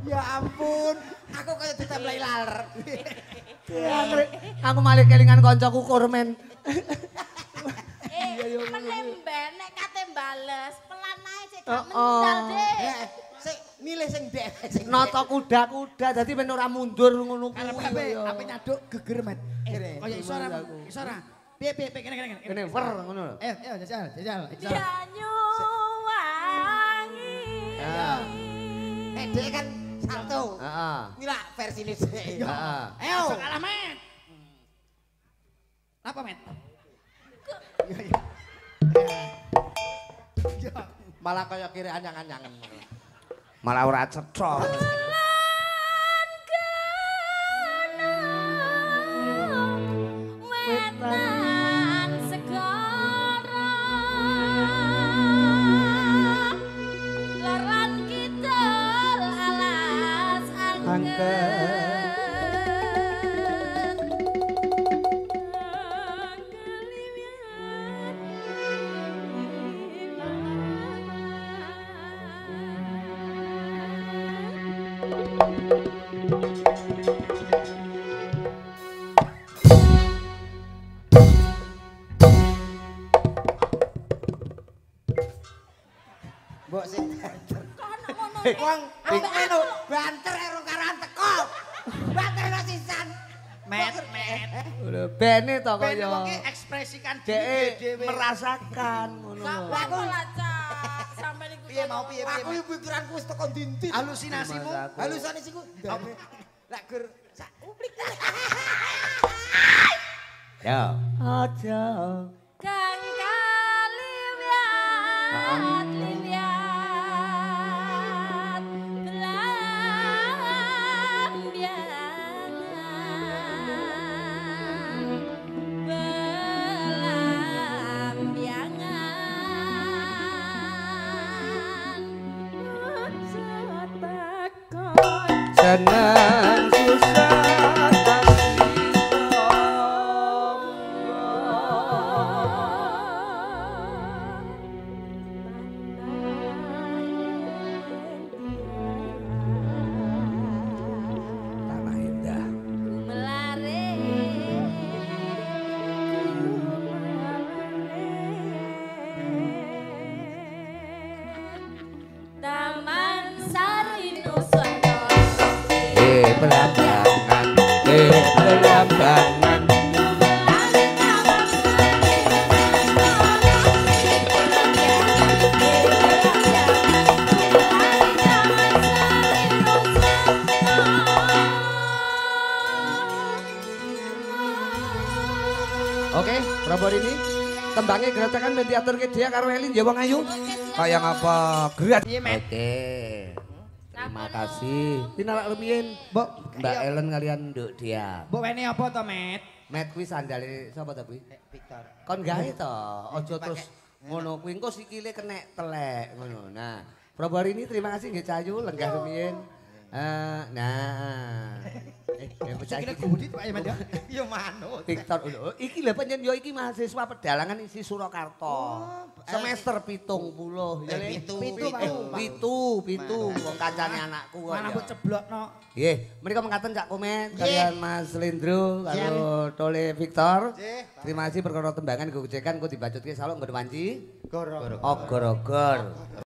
Ya ampun, aku kayak ditempelai laler. Aku malah kelingan kancaku Kurmen. penemben nek kate bales pelan ae sik Oh, gak mental deh. Sik milih sing ndek sing Nata kuda-kuda dadi ben ora mundur ngono Kalah kuwi. kabeh, ape nyaduk geger Met. Kene. Kaya iso ora. Piye kene. Kene wer ngono lho. Ayo jajal. Bianyu wangi. Ya. Dek kan satu. Heeh. Ini lah versi ini sih. Heeh. Ayo. Aja kalah Met. Apa Met? Malah kaya kiri anyang-anyangan. Malah ora cetha. Wetan segara Laran kidul alas angker Mbok sing banter. Kono ngono. Wong ambek anu banter karo karan teko. Banter sisan. Met. Lho bene to Ben kaya. wong ki ekspresikan Dek dhewe. merasakan ngono. Sampai aku lacak. Sampai niku. Piye mau piye Aku iki pikiranku wis teko dintin. halusinasimu. Halusinasiku ndane. Lek gur sak uplik. Ya. Aja. Kang kaliwat liwat belambiangan Senang susah tanah indah. tembangnya geracakan ben diaturke dia karo Elin ya wong ayu. Kayak ngapa? Gerak. Oke. Terima kasih. Pinalak lumiyin, Mbak Ellen kalian nduk dia. Mbok wene apa to, Met? Met kuwi sandale sapa ta kuwi? Victor. Kon gawe to, aja terus ngono kuwi engko sikile kenek telek ngono. Nah, Prabu hari ini terima kasih nggih Cayu lenggah rumiyin. Nah. Sikile gudi Pak Mas ya. Ya manut. Victor, iki lho pancen yo iki mahasiswa pedalangan isi Surakarta. Semester 70 ya Le. Pitu wong kancane anakku kok. Malah mbok ceblokno. Nggih, menika mengkaten Cak Komen kalian Mas Lindro karo Tole Victor. Terima kasih perkara tembangan gojekan kok dibacutke salok nggon wanci. Gor-gor.